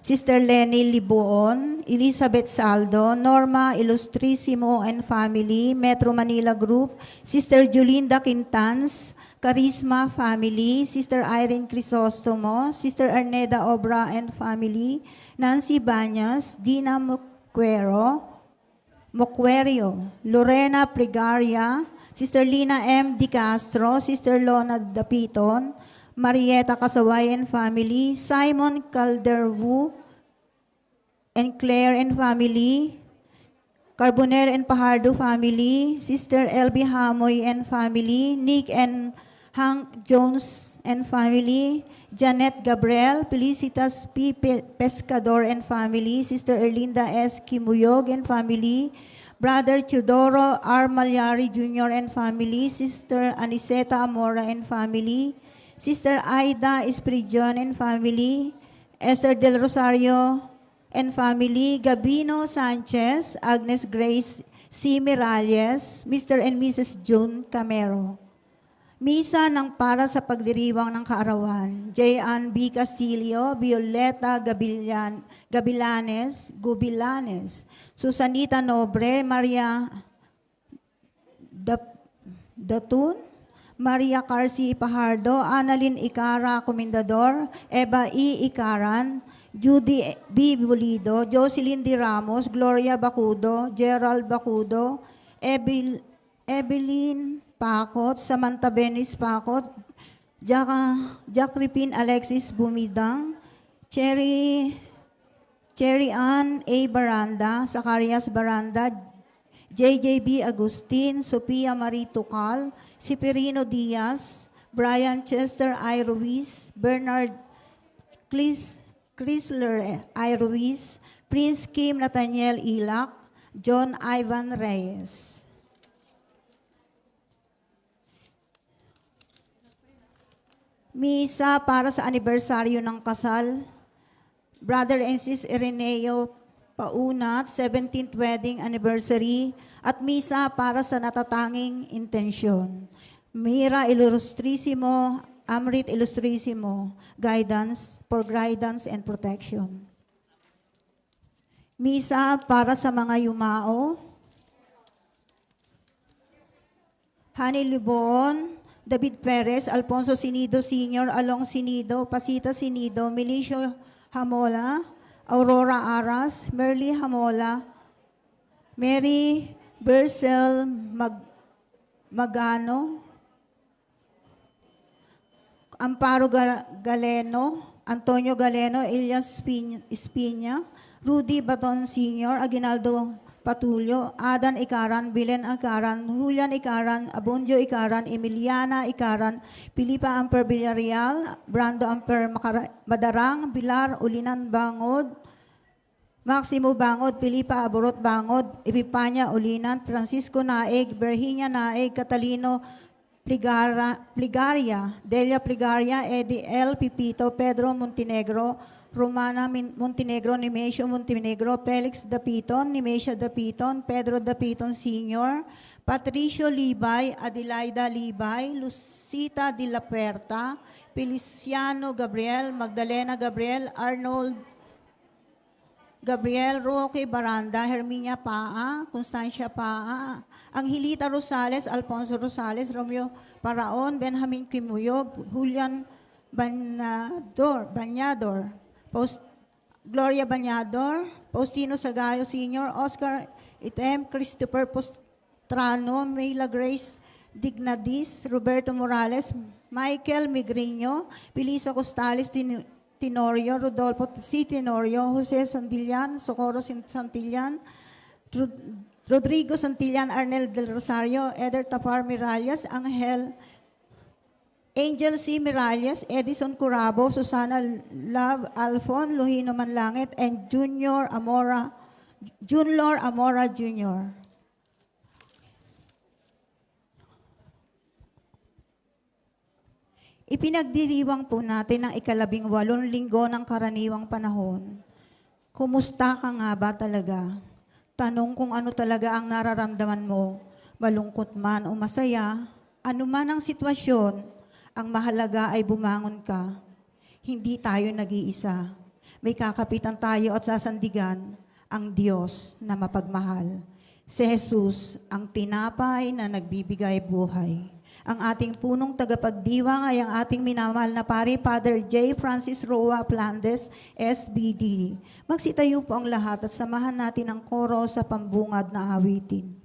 Sister Lenny Libuon, Elizabeth Saldo, Norma Ilustrisimo and Family, Metro Manila Group, Sister Julinda Quintans, Charisma Family, Sister Irene Crisostomo, Sister Arneda Obra and Family, Nancy Banyas, Dina Moquerio, Lorena Prigaria, Sister Lina M. Di Castro, Sister Lona Dapiton, Marieta Kasaway and Family, Simon Calderwu and Claire and Family, Carbonell and Pajardo Family, Sister Elby Hamoy and Family, Nick and Hank Jones and Family, Janet Gabriel, Felicitas P. Pescador and Family, Sister Erlinda S. Kimuyog and Family, Brother Teodoro R. Malyari Jr. and Family, Sister Aniseta Amora and Family, Sister Aida Esprijon and Family, Esther Del Rosario and Family, Gabino Sanchez, Agnes Grace C. Miralles, Mr. and Mrs. June Camero. Misa ng para sa pagdiriwang ng kaarawan, J. Ann B. Castillo, Violeta Gubilanes, Susanita Nobre, Maria Datun, Maria Carci Pajardo, Annalyn Icara Comendador, Eva E. Icaran, Judy B. Bulido, Jocelyn D. Ramos, Gloria Bacudo, Gerald Bacudo, Evelyn Pacot, Samantha Benis Pacot, Jacqueline Alexis Bumidang, Cherry Ann A. Baranda, Zacarias Baranda, JJB Agustin, Sophia Marie Tucal, Ciperino Diaz, Brian Chester I. Ruiz, Bernard Chrysler I. Ruiz, Prince Kim Nathaniel Ilak, John Ivan Reyes. Misa para sa anibersaryo ng kasal, Brother and Sis Ireneo paunat, 17th wedding anniversary, at misa para sa natatanging intensyon. Mira Illustrisimo, Amrit Illustrisimo, guidance and protection. Misa para sa mga yumao, Hani Libon, David Perez, Alfonso Sinido Sr., Along Sinido, Pasita Sinido, Milicio Hamola, Aurora Aras, Merly Hamola, Mary Bercel Magano, Amparo Galeno, Antonio Galeno, Elias Espina, Rudy Baton Sr., Aguinaldo Patulio, Adan Ikaran, Bilen Ikaran, Julian Ikaran, Abundio Ikaran, Emiliana Ikaran, Pilipa Amper Villarreal, Brando Amper Madarang, Bilar Ulinan Bangod, Maximo Bangod, Pilipa Aborot Bangod, Epipanya Ulinan, Francisco Naeg, Virginia Naeg, Catalino Pligaria, Delia Pligaria, Eddie L. Pipito, Pedro Montenegro, Romana Montenegro, Nemesio Montenegro, Felix Dapiton, Nemesia Dapiton, Pedro Dapiton Sr., Patricio Libay, Adelaida Libay, Lucita de la Puerta, Feliciano Gabriel, Magdalena Gabriel, Arnold Gabriel, Roque Baranda, Herminia Paa, Constancia Paa, Angelita Rosales, Alfonso Rosales, Romeo Paraon, Benjamin Kimuyog, Julian Banyador, Gloria Banyador, Faustino Sagayo Sr., Oscar Item, Christopher Postrano, Mayla Grace Dignadis, Roberto Morales, Michael Migrino, Pilisa Costales Tenorio, Rodolfo C. Tenorio, Jose Santillan, Socorro Santillan, Rodrigo Santillan, Arnel del Rosario, Eder Tapar Miralles, Angel C. Miralles, Edison Curabo, Susana Love Alfon, Lohino Manlangit, and Junlor Amora Jr. Ipinagdiriwang po natin ang 18 linggo ng karaniwang panahon. Kumusta ka nga ba talaga? Tanong kung ano talaga ang nararamdaman mo, malungkot man o masaya, anuman ang sitwasyon, ang mahalaga ay bumangon ka. Hindi tayo nag-iisa. May kakapitan tayo at sasandigan ang Diyos na mapagmahal. Si Jesus, ang tinapay na nagbibigay buhay. Ang ating punong tagapagdiwang ay ang ating minamahal na pari, Father J. Francis Roa Plandes, SBD. Magsitayo po ang lahat at samahan natin ang koro sa pambungad na awitin.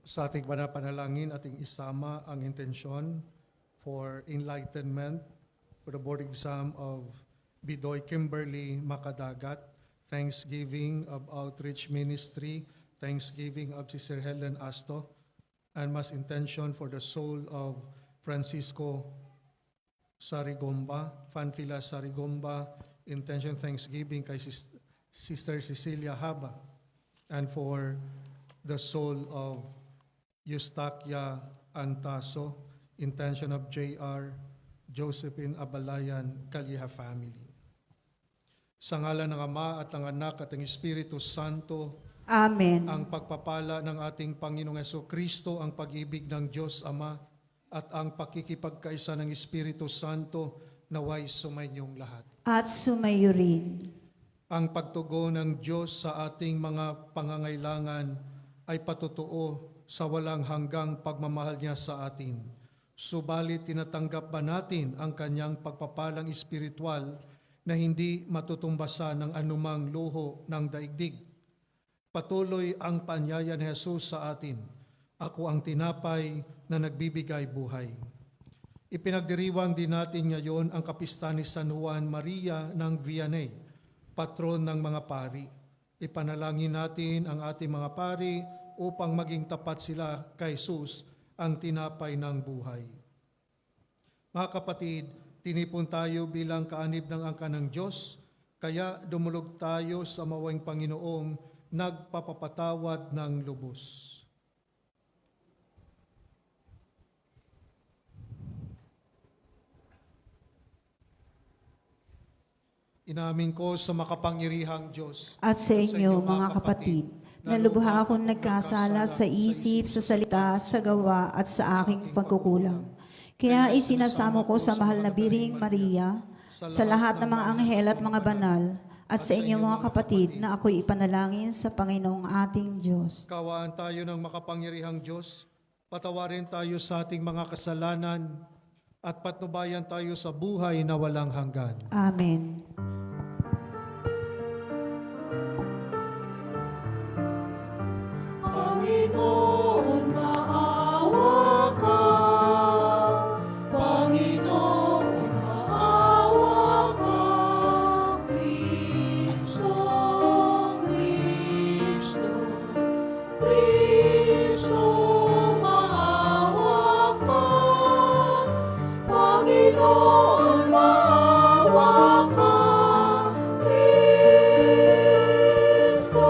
Sa ating panalangin, ating isama ang intensyon for enlightenment for the board exam of Bidoy Kimberly Makadagat, Thanksgiving of Outreach Ministry, Thanksgiving of Sister Helen Asto, and mass intention for the soul of Francisco Sarigomba, Fanfila Sarigomba, intention Thanksgiving kay Sister Cecilia Haba, and for the soul of Eustaquia Antaso, intention of J.R. Josephine Abalayan, Kaliha family. Sa ngalan ng Ama at ng Anak at ng Espiritu Santo, Amen. ang pagpapala ng ating Panginoong Kristo, ang pag-ibig ng Diyos Ama, at ang pakikipagkaisa ng Espiritu Santo naway sumainyong lahat. At sumayo rin. Ang pagtugon ng Diyos sa ating mga pangangailangan ay patutuo sa walang hanggang pagmamahal niya sa atin. Subalit tinatanggap ba natin ang kanyang pagpapalang espiritual na hindi matutumbasan ng anumang luho ng daigdig? Patuloy ang panyaya ni Jesus sa atin. Ako ang tinapay na nagbibigay buhay. Ipinagdiriwang din natin ngayon ang kapistahan ni San Juan Maria ng Vianney, patron ng mga pari. Ipanalangin natin ang ating mga pari upang maging tapat sila kay Jesus, ang tinapay ng buhay. Mga kapatid, tinipon tayo bilang kaanib ng angka ng Diyos, kaya dumulog tayo sa mawang Panginoong nagpapapatawad ng lubos. Inamin ko sa makapangyarihang Diyos At sa inyo, mga kapatid, na lubha akong nagkasala sa isip, sa salita, sa gawa, at sa aking pagkukulang. Kaya isinasamo ko sa mahal na Birhing Maria, sa lahat ng mga anghel at mga banal, at sa inyo mga kapatid, na ako'y ipanalangin sa Panginoong ating Diyos. Kawaan tayo ng makapangyarihang Diyos, patawarin tayo sa ating mga kasalanan, at patnubayan tayo sa buhay na walang hanggan. Amen. Panginoon, maawa ka. Panginoon, maawa ka. Kristo, Kristo, Kristo, maawa ka. Panginoon, maawa ka. Kristo,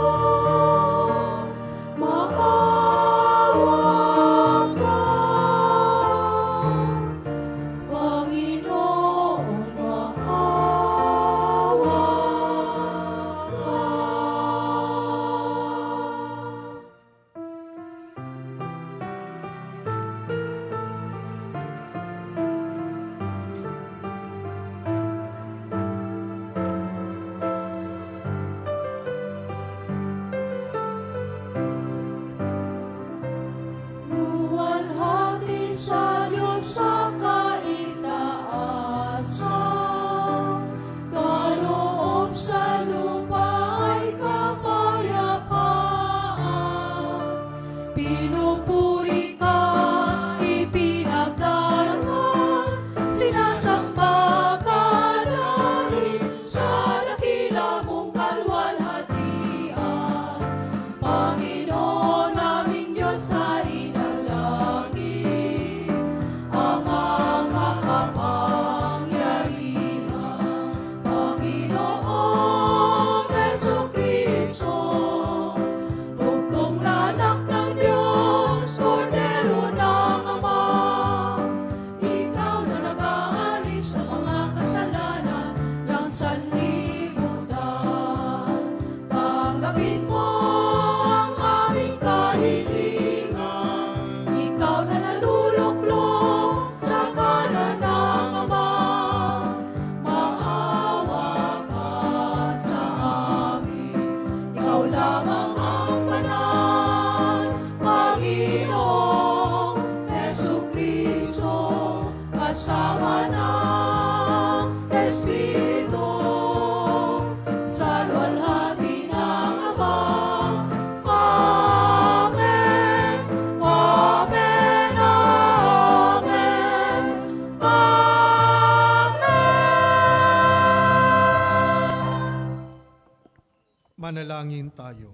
Manalangin tayo.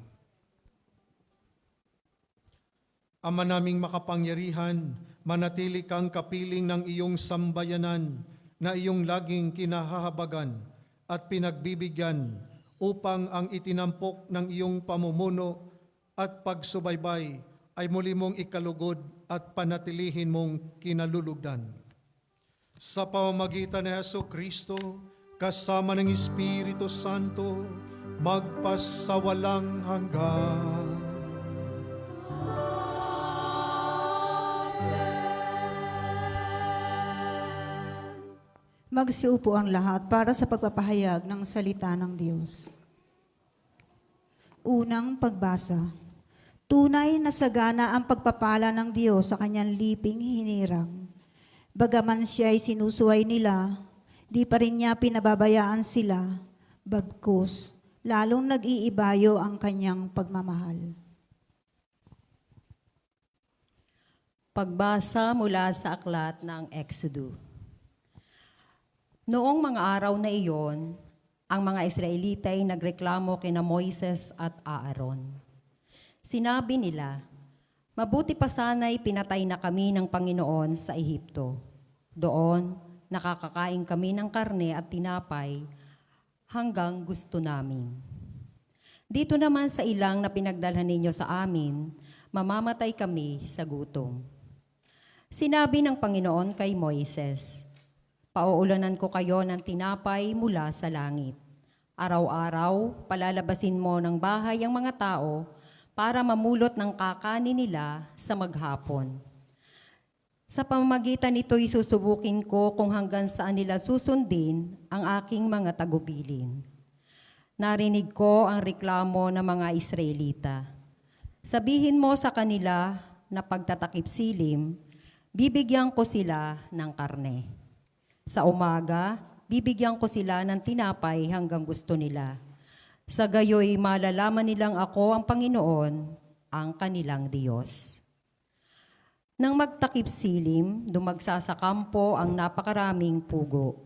Ama naming makapangyarihan, manatili kang kapiling ng iyong sambayanan na iyong laging kinahahabagan at pinagbibigyan upang ang itinampok ng iyong pamumuno at pagsubaybay ay muli mong ikalugod at panatilihin mong kinalulugdan. Sa pamamagitan ni Jesucristo, kasama ng Espiritu Santo, magpasawalang hanggan. Magsiupo ang lahat para sa pagpapahayag ng salita ng Diyos. Unang pagbasa. Tunay na sagana ang pagpapala ng Diyos sa kanyang liping hinirang. Bagaman siya ay sinusuway nila, di pa rin niya pinababayaan sila, bagkus, lalong nag-iibayo ang kanyang pagmamahal. Pagbasa mula sa aklat ng Exodo. Noong mga araw na iyon, ang mga Israelita ay nagreklamo kina Moises at Aaron. Sinabi nila, mabuti pa sana'y pinatay na kami ng Panginoon sa Ehipto. Doon, nakakakain kami ng karne at tinapay hanggang gusto namin. Dito naman sa ilang na pinagdalhan ninyo sa amin, mamamatay kami sa gutom. Sinabi ng Panginoon kay Moises, pauulanan ko kayo ng tinapay mula sa langit. Araw-araw, palalabasin mo ng bahay ang mga tao para mamulot ng kakanin nila sa maghapon. Sa pamamagitan nito'y susubukin ko kung hanggang saan nila susundin ang aking mga tagubilin. Narinig ko ang reklamo ng mga Israelita. Sabihin mo sa kanila na pagtatakip silim, bibigyan ko sila ng karne. Sa umaga, bibigyan ko sila ng tinapay hanggang gusto nila. Sa gayoy malalaman nilang ako ang Panginoon, ang kanilang Diyos. Nang magtakip silim, dumagsa sa kampo ang napakaraming pugo.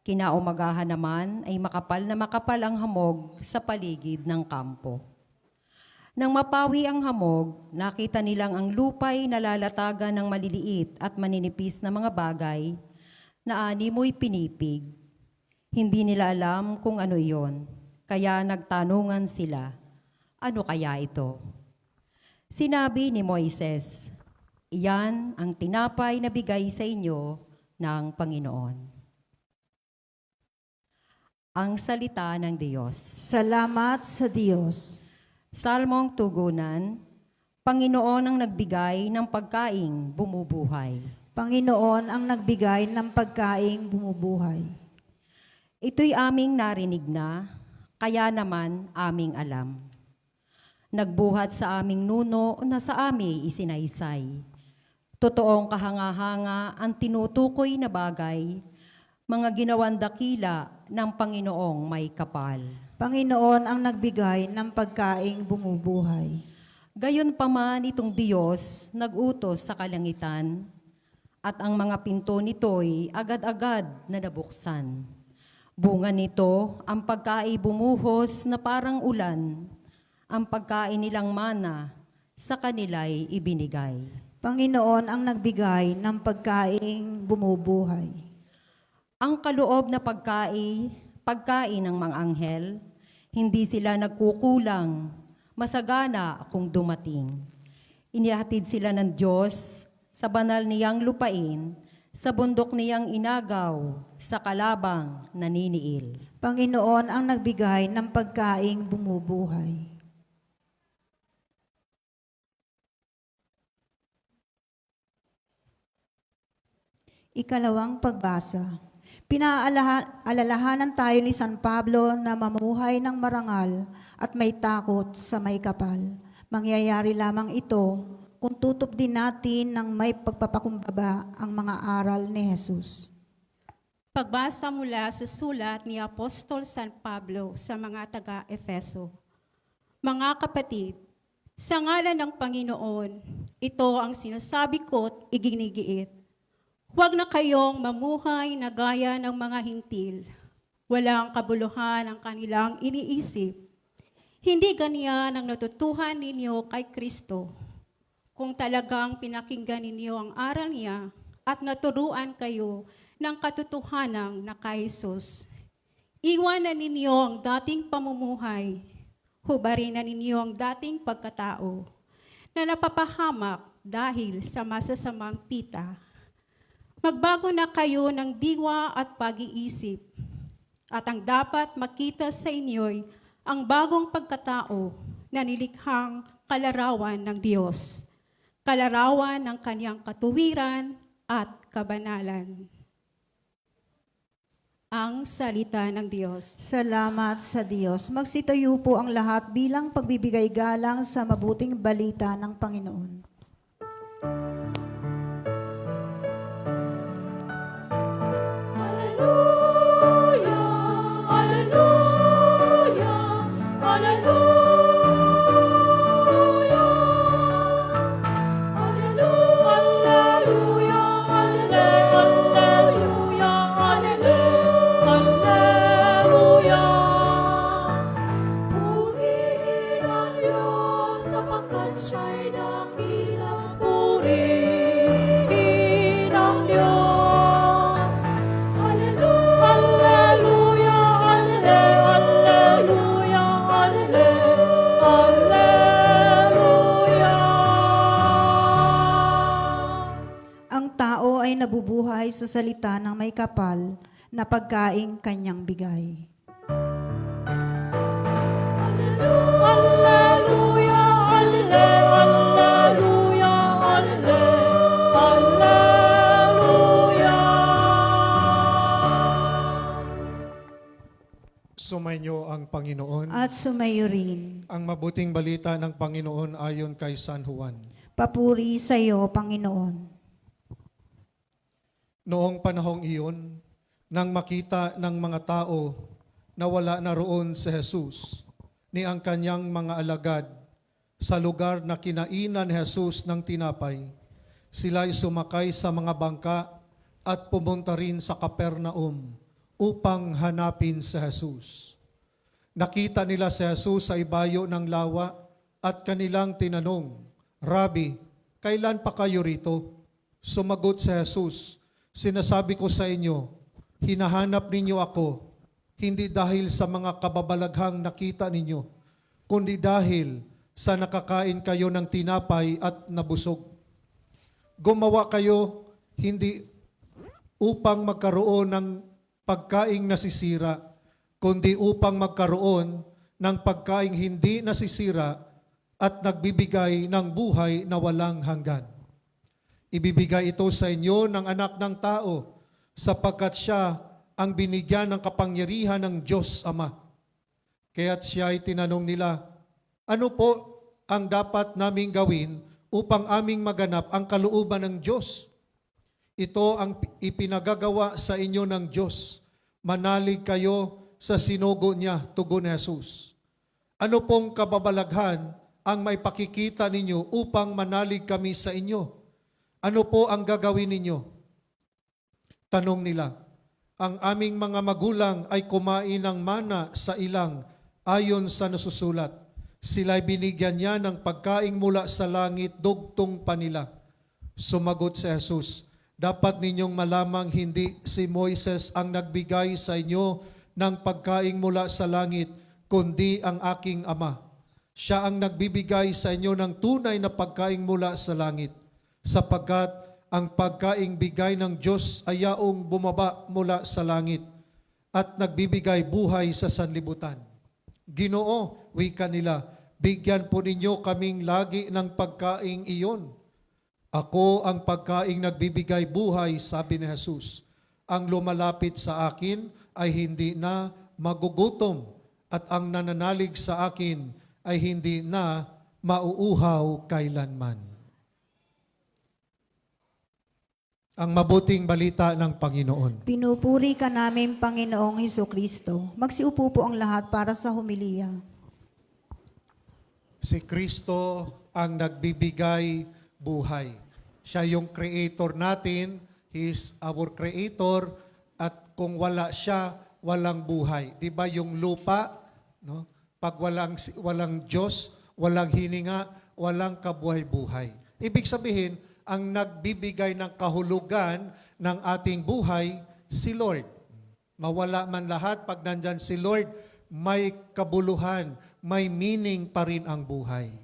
Kinaumagahan naman ay makapal ang hamog sa paligid ng kampo. Nang mapawi ang hamog, nakita nilang ang lupa'y nalalatagan ng maliliit at maninipis na mga bagay na animoy pinipig. Hindi nila alam kung ano iyon, kaya nagtanungan sila, ano kaya ito? Sinabi ni Moises, iyan ang tinapay na bigay sa inyo ng Panginoon. Ang salita ng Diyos. Salamat sa Diyos. Salmong tugunan, Panginoon ang nagbigay ng pagkaing bumubuhay. Panginoon ang nagbigay ng pagkaing bumubuhay. Ito'y aming narinig na, kaya naman aming alam. Nagbuhat sa aming nuno na sa amin isinaysay. Totoong kahanga-hanga ang tinutukoy na bagay, mga ginawang dakila ng Panginoong may kapal. Panginoon ang nagbigay ng pagkaing bumubuhay. Gayon pa man itong Diyos nagutos sa kalangitan, at ang mga pinto nito'y agad-agad na nabuksan. Bunga nito ang pagkain bumuhos na parang ulan, ang pagkain nilang mana sa kanila'y ibinigay. Panginoon ang nagbigay ng pagkaing bumubuhay. Ang kaloob na pagkain ng mga anghel, hindi sila nagkukulang, masagana kung dumating. Inihatid sila ng Diyos sa banal niyang lupain, sa bundok niyang inagaw, sa kalabang naniniil. Panginoon ang nagbigay ng pagkaing bumubuhay. Ikalawang pagbasa. Pinaalalahanan tayo ni San Pablo na mamuhay ng marangal at may takot sa may kapal. Mangyayari lamang ito kung tutup din natin ng may pagpapakumbaba ang mga aral ni Jesus. Pagbasa mula sa sulat ni Apostol San Pablo sa mga taga-Efeso. Mga kapatid, sa ngalan ng Panginoon, ito ang sinasabi ko't iginigiit. Huwag na kayong mamuhay na gaya ng mga hintil. Walang kabuluhan ang kanilang iniisip. Hindi ganyan ang natutuhan ninyo kay Kristo. Kung talagang pinakinggan ninyo ang aral niya at naturuan kayo ng katotohanan na kay Jesus. Iwanan ninyo ang dating pamumuhay. Hubarin na ninyo ang dating pagkatao na napapahamak dahil sa masasamang pita. Magbago na kayo ng diwa at pag-iisip. At ang dapat makita sa inyo'y ang bagong pagkatao na nilikhang kalarawan ng Diyos. Kalarawan ng kanyang katuwiran at kabanalan. Ang salita ng Diyos. Salamat sa Diyos. Magsitayo po ang lahat bilang pagbibigay galang sa mabuting balita ng Panginoon. Ang tao ay nabubuhay sa salita ng may kapal na pagkaing kanyang bigay. Sumainyo ang Panginoon. At sumayo rin. Ang mabuting balita ng Panginoon ayon kay San Juan. Papuri sa iyo, Panginoon. Noong panahong iyon, nang makita ng mga tao na wala na roon si Jesus, ni ang kanyang mga alagad, sa lugar na kinainan ni Jesus ng tinapay, sila'y sumakay sa mga bangka at pumunta rin sa Capernaum upang hanapin si Jesus. Nakita nila si Jesus sa ibayo ng lawa at kanilang tinanong, Rabbi, kailan pa kayo rito? Sumagot si Jesus, sinasabi ko sa inyo, hinahanap ninyo ako, hindi dahil sa mga kababalaghang nakita ninyo, kundi dahil sa nakakain kayo ng tinapay at nabusog. Gumawa kayo hindi upang magkaroon ng pagkaing nasisira, kundi upang magkaroon ng pagkaing hindi nasisira at nagbibigay ng buhay na walang hanggan. Ibibigay ito sa inyo ng anak ng tao sapagkat siya ang binigyan ng kapangyarihan ng Diyos Ama. Kaya't siya ay tinanong nila, ano po ang dapat naming gawin upang aming maganap ang kalooban ng Diyos? Ito ang ipinagagawa sa inyo ng Diyos. Manalig kayo sa sinugo niya, tugon ni Jesus. Ano pong kababalaghan ang may pakikita ninyo upang manalig kami sa inyo? Ano po ang gagawin ninyo? Tanong nila, ang aming mga magulang ay kumain ng mana sa ilang ayon sa nasusulat. Sila'y binigyan niya ng pagkaing mula sa langit, dugtong pa nila. Sumagot si Jesus, dapat ninyong malamang hindi si Moises ang nagbigay sa inyo ng pagkaing mula sa langit, kundi ang aking Ama. Siya ang nagbibigay sa inyo ng tunay na pagkaing mula sa langit, sapagkat ang pagkaing bigay ng Diyos ay yaong bumaba mula sa langit at nagbibigay buhay sa sanlibutan. Ginoo, wika nila, bigyan po ninyo kaming lagi ng pagkaing iyon. Ako ang pagkaing nagbibigay buhay, sabi ni Jesus. Ang lumalapit sa akin ay hindi na magugutom at ang nananalig sa akin ay hindi na mauuhaw kailanman. Ang mabuting balita ng Panginoon. Pinupuri ka namin, Panginoong Hesukristo. Magsiupo po ang lahat para sa homilya. Si Kristo ang nagbibigay buhay. Siya yung creator natin. He is our creator. At kung wala siya, walang buhay. Di ba yung lupa, no? Pag walang Diyos, walang hininga, walang kabuhay-buhay. Ibig sabihin, ang nagbibigay ng kahulugan ng ating buhay, si Lord. Mawala man lahat, pag nandyan si Lord, may kabuluhan, may meaning pa rin ang buhay.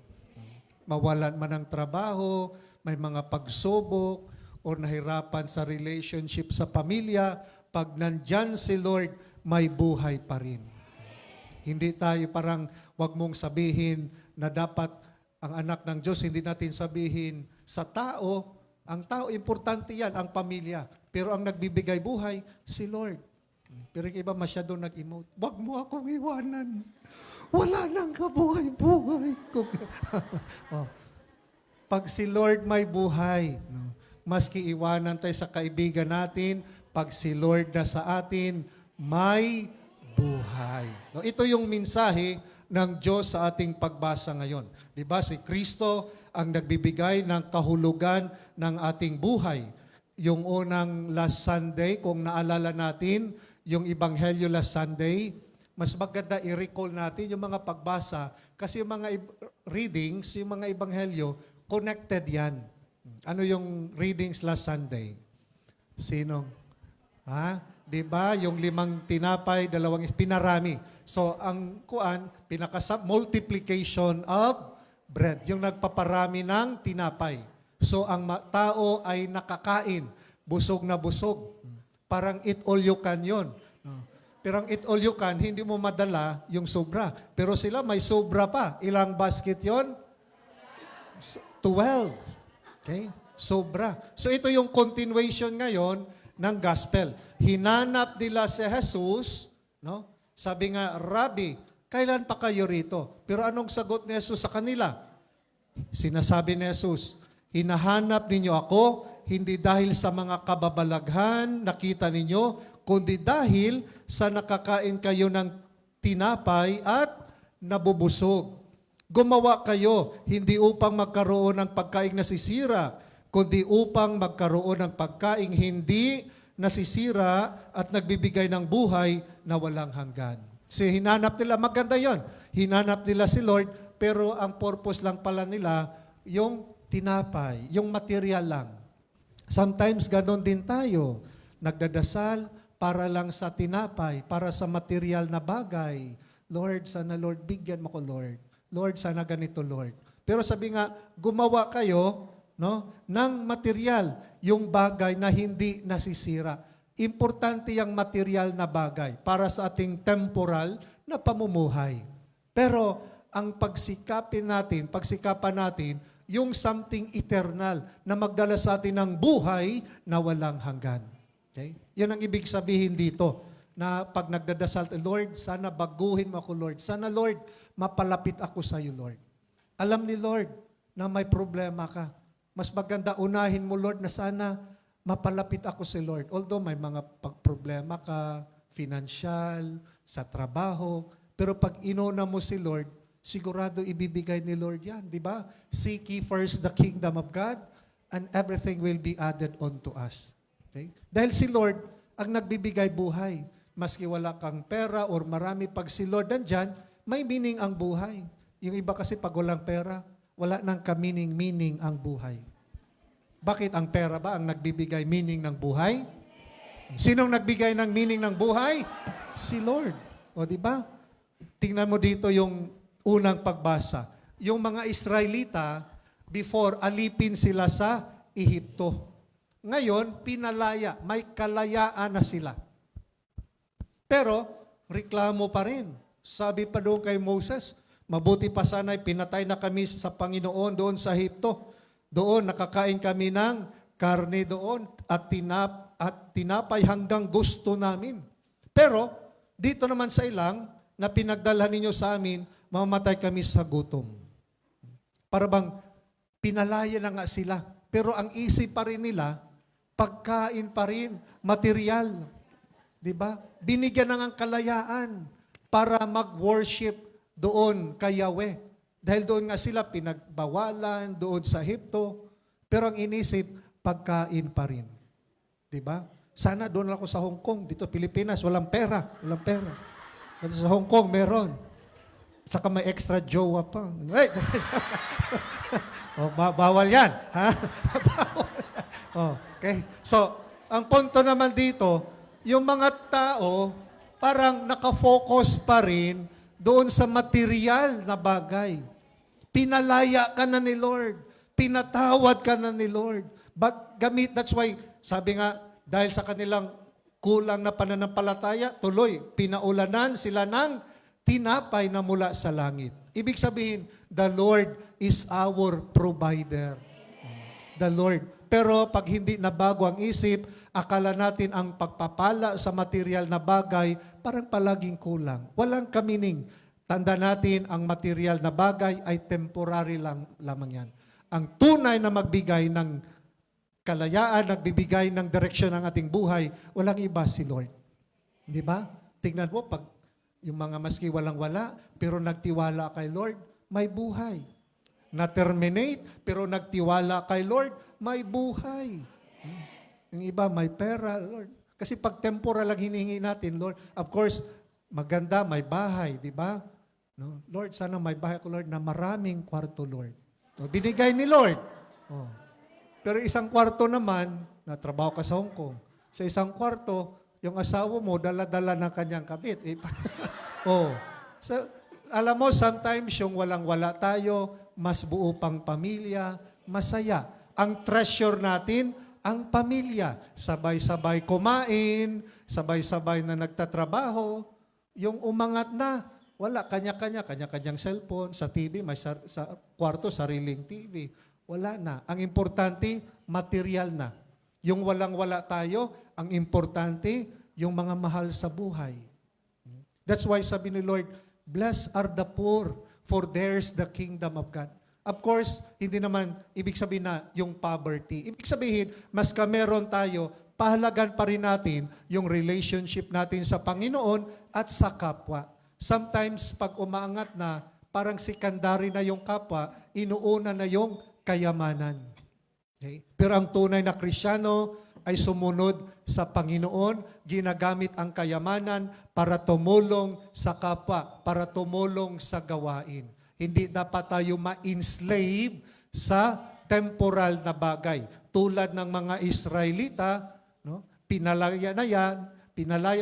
Mawalan man ng trabaho, may mga pagsubok, o nahirapan sa relationship sa pamilya, pag nandyan si Lord, may buhay pa rin. Hindi tayo parang, wag mong sabihin na dapat ang anak ng Diyos, hindi natin sabihin sa tao, ang tao, importante yan, ang pamilya. Pero ang nagbibigay buhay, si Lord. Pero yung iba masyado nag-emote, wag mo akong iwanan. Wala nang kabuhay-buhay. Oh. Pag si Lord may buhay, no? Maski iwanan tayo sa kaibigan natin, pag si Lord na sa atin, may buhay. No, ito yung mensahe ng Diyos sa ating pagbasa ngayon. Diba? Si Kristo ang nagbibigay ng kahulugan ng ating buhay. Yung unang last Sunday, kung naalala natin, yung Ebanghelyo last Sunday, mas maganda i-recall natin yung mga pagbasa kasi yung mga readings, yung mga Ebanghelyo, connected yan. Ano yung readings last Sunday? Sino? Ha? Diba? Yung 5 tinapay, 2 pinarami. So, ang multiplication of bread. Yung nagpaparami ng tinapay. So, ang tao ay nakakain. Busog na busog. Parang eat all you can yun. Pero ang eat all you can, hindi mo madala yung sobra. Pero sila may sobra pa. Ilang basket yon? 12. Okay? Sobra. So ito yung continuation ngayon ng gospel. Hinanap nila si Jesus, no? Sabi nga, Rabbi, kailan pa kayo rito? Pero anong sagot ni Jesus sa kanila? Sinasabi ni Jesus, hinahanap ninyo ako, hindi dahil sa mga kababalaghan nakita ninyo, kundi dahil sa nakakain kayo ng tinapay at nabubusog. Gumawa kayo, hindi upang magkaroon ng pagkaing nasisira, kundi upang magkaroon ng pagkaing hindi nasisira at nagbibigay ng buhay na walang hanggan. So hinanap nila, maganda yon. Hinanap nila si Lord, pero ang purpose lang pala nila, yung tinapay, yung material lang. Sometimes ganon din tayo. Nagdadasal para lang sa tinapay, para sa material na bagay. Lord, sana Lord, bigyan mo ko Lord. Lord, sana ganito, Lord. Pero sabi nga, gumawa kayo, no, ng material, yung bagay na hindi nasisira. Importante yung material na bagay para sa ating temporal na pamumuhay. Pero ang pagsikapan natin, yung something eternal na magdala sa atin ng buhay na walang hanggan. Okay? Yan ang ibig sabihin dito, na pag nagdadasal, Lord, sana baguhin mo ako, Lord. Sana, Lord, mapalapit ako sa iyo, Lord. Alam ni Lord na may problema ka. Mas maganda unahin mo, Lord, na sana mapalapit ako sa Lord. Although may mga problema ka, financial, sa trabaho, pero pag inuna mo si Lord, sigurado ibibigay ni Lord yan, di ba? Seek ye first the kingdom of God, and everything will be added unto us. Okay? Dahil si Lord ang nagbibigay buhay. Maski wala kang pera or marami, pag si Lord nandyan, may meaning ang buhay. Yung iba kasi pag walang pera, wala nang ka-meaning ang buhay. Bakit ang pera ba ang nagbibigay meaning ng buhay? Sinong nagbigay ng meaning ng buhay? Si Lord. O di ba? Tingnan mo dito yung unang pagbasa. Yung mga Israelita, before alipin sila sa Ehipto. Ngayon, pinalaya. May kalayaan na sila. Pero, reklamo pa rin. Sabi pa doon kay Moses, mabuti pa sana'y pinatay na kami sa Panginoon doon sa Ehipto. Doon, nakakain kami ng karne doon at tinapay hanggang gusto namin. Pero, dito naman sa ilang, na pinagdalhan ninyo sa amin, mamamatay kami sa gutom. Para bang, pinalaya na nga sila. Pero ang isip pa rin nila, pagkain pa rin, material. Diba? Binigyan ng ang kalayaan para mag-worship doon kay Yahweh. Dahil doon nga sila pinagbawalan, doon sa Ehipto. Pero ang inisip, pagkain pa rin. Diba? Sana doon ako sa Hong Kong. Dito Pilipinas, walang pera. Walang pera. Dito sa Hong Kong, meron. Saka may extra jowa pa. Wait. Bawal yan. Ha? Bawal. Okay. So, ang punto naman dito, yung mga tao, parang nakafocus pa rin doon sa material na bagay. Pinalaya ka na ni Lord. Pinatawad ka na ni Lord. But that's why, sabi nga, dahil sa kanilang kulang na pananampalataya, tuloy, pinaulanan sila ng tinapay na mula sa langit. Ibig sabihin, the Lord is our provider. The Lord. Pero pag hindi nabago ang isip, akala natin ang pagpapala sa material na bagay, parang palaging kulang. Walang kamining. Tanda natin, ang material na bagay ay temporary lamang yan. Ang tunay na magbigay ng kalayaan, nagbibigay ng direksyon ng ating buhay, walang iba si Lord. Di ba? Tingnan mo, pag yung mga maski walang-wala, pero nagtiwala kay Lord, may buhay. Na-terminate, pero nagtiwala kay Lord, may buhay. Yung iba, may pera, Lord. Kasi pag temporal lang hinihingi natin, Lord, of course, maganda, may bahay, di ba? No? Lord, sana may bahay ko, Lord, na maraming kwarto, Lord. O, binigay ni Lord. Oh. Pero isang kwarto naman, natrabaho ka sa Hong Kong. Sa isang kwarto, yung asawa mo, dala-dala ng kanyang kabit. Oh. So, alam mo, sometimes yung walang-wala tayo, mas buo pang pamilya, masaya. Ang treasure natin, ang pamilya. Sabay-sabay kumain, sabay-sabay na nagtatrabaho. Yung umangat na, wala, kanya-kanyang cellphone, sa TV, may sa kwarto, sariling TV. Wala na. Ang importante, material na. Yung walang-wala tayo, ang importante, yung mga mahal sa buhay. That's why sabi ni Lord, blessed are the poor, for theirs the kingdom of God. Of course, hindi naman ibig sabihin na yung poverty. Ibig sabihin, mas ka meron tayo, pahalagan pa rin natin yung relationship natin sa Panginoon at sa kapwa. Sometimes, pag umaangat na, parang secondary na yung kapwa, inuuna na yung kayamanan. Okay? Pero ang tunay na Kristiyano ay sumunod sa Panginoon, ginagamit ang kayamanan para tumulong sa kapwa, para tumulong sa gawain. Hindi dapat tayo ma-enslave sa temporal na bagay. Tulad ng mga Israelita, no? Pinalaya na yan,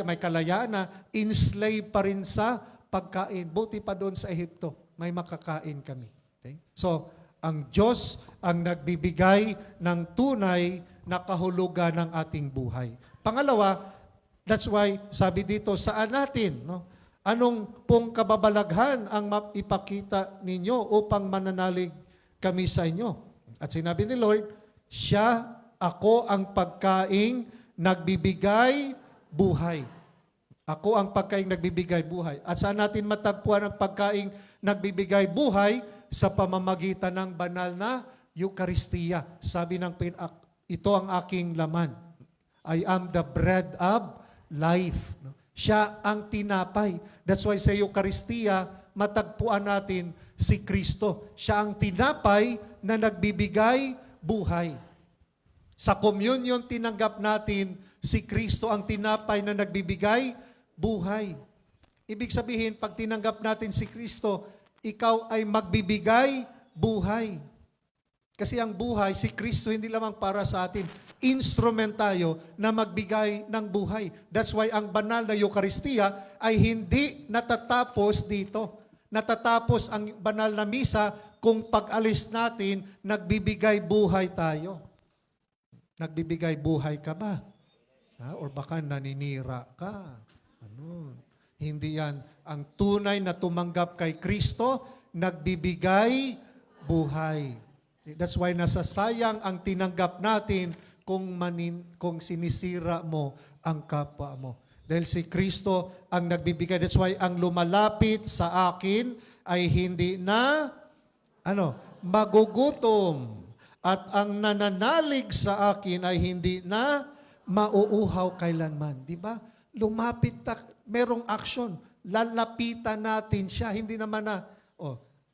may kalayaan na, enslave pa rin sa pagkain. Buti pa doon sa Ehipto, may makakain kami. Okay? So, ang Diyos ang nagbibigay ng tunay na kahulugan ng ating buhay. Pangalawa, that's why sabi dito, saan natin, no? Anong pong kababalaghan ang ipakita ninyo upang mananalig kami sa inyo? At sinabi ni Lord, siya, ako ang pagkaing nagbibigay buhay. Ako ang pagkaing nagbibigay buhay. At saan natin matagpuan ang pagkaing nagbibigay buhay? Sa pamamagitan ng banal na Eucharistia. Sabi ng ito ang aking laman. I am the bread of life. Siya ang tinapay. That's why sa Eucharistia, matagpuan natin si Kristo. Siya ang tinapay na nagbibigay buhay. Sa communion, tinanggap natin si Kristo ang tinapay na nagbibigay buhay. Ibig sabihin, pag tinanggap natin si Kristo, ikaw ay magbibigay buhay. Kasi ang buhay, si Kristo hindi lamang para sa atin. Instrument tayo na magbigay ng buhay. That's why ang banal na Eucharistia ay hindi natatapos dito. Natatapos ang banal na misa kung pag-alis natin, nagbibigay buhay tayo. Nagbibigay buhay ka ba? Or baka naninira ka? Ano? Hindi yan. Ang tunay na tumanggap kay Kristo, nagbibigay buhay. That's why nasasayang ang tinanggap natin kung sinisira mo ang kapwa mo. Dahil si Kristo ang nagbibigay. That's why ang lumalapit sa akin ay hindi na magugutom. At ang nananalig sa akin ay hindi na mauuhaw kailanman. Di ba? Lumapit, merong action. Lalapitan natin siya. Hindi naman na,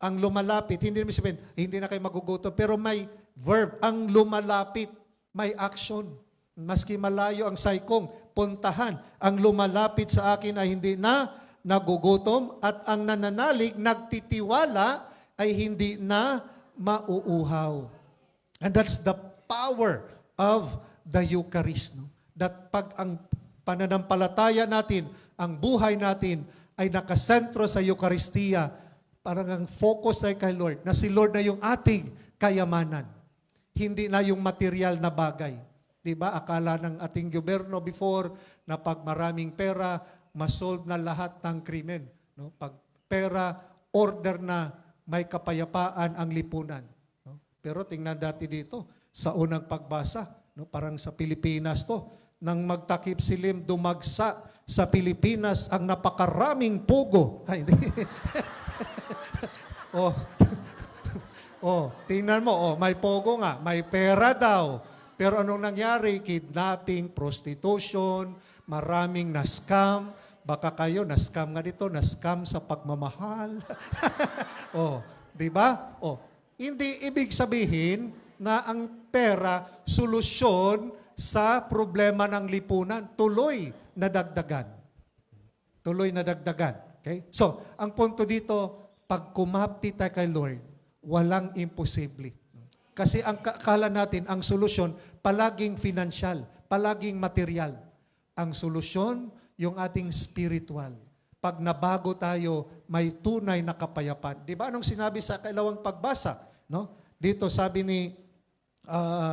ang lumalapit, hindi naman sabihin, hindi na kayo magugutom, pero may verb. Ang lumalapit, may action. Maski malayo ang saykong, puntahan. Ang lumalapit sa akin ay hindi na nagugutom, at ang nananalig, nagtitiwala, ay hindi na mauuhaw. And that's the power of the Eucharist. No? That pag ang pananampalataya natin, ang buhay natin, ay nakasentro sa Eucharistia, parang ang focus ay kay Lord, na si Lord na yung ating kayamanan. Hindi na yung material na bagay. Diba? Akala ng ating gobyerno before na pag maraming pera, masolve na lahat ng krimen. No? Pag pera, order na, may kapayapaan ang lipunan. No? Pero tingnan dati dito, sa unang pagbasa, no? Parang sa Pilipinas to, nang magtakip silim, dumagsa sa Pilipinas ang napakaraming pugo. Ay, hindi. Tingnan mo, may pogo nga, may pera daw. Pero anong nangyari? Kidnapping, prostitution, maraming na-scam. Baka kayo, na-scam nga dito, na-scam sa pagmamahal. Di ba? Hindi ibig sabihin na ang pera, solusyon sa problema ng lipunan. Tuloy na dagdagan. Tuloy na dagdagan. Okay? So, ang punto dito, pag kumapit tayo kay Lord, walang imposible. Kasi ang akala natin, ang solusyon, palaging financial, palaging material. Ang solusyon, yung ating spiritual. Pag nabago tayo, may tunay na kapayapaan. Di ba anong sinabi sa kailawang pagbasa? No? Dito sabi ni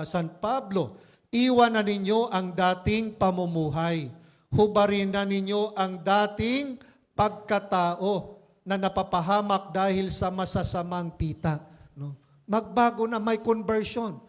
San Pablo, iwan na ninyo ang dating pamumuhay. Hubarin na ninyo ang dating pagkatao na napapahamak dahil sa masasamang pita. No? Magbago na, may conversion,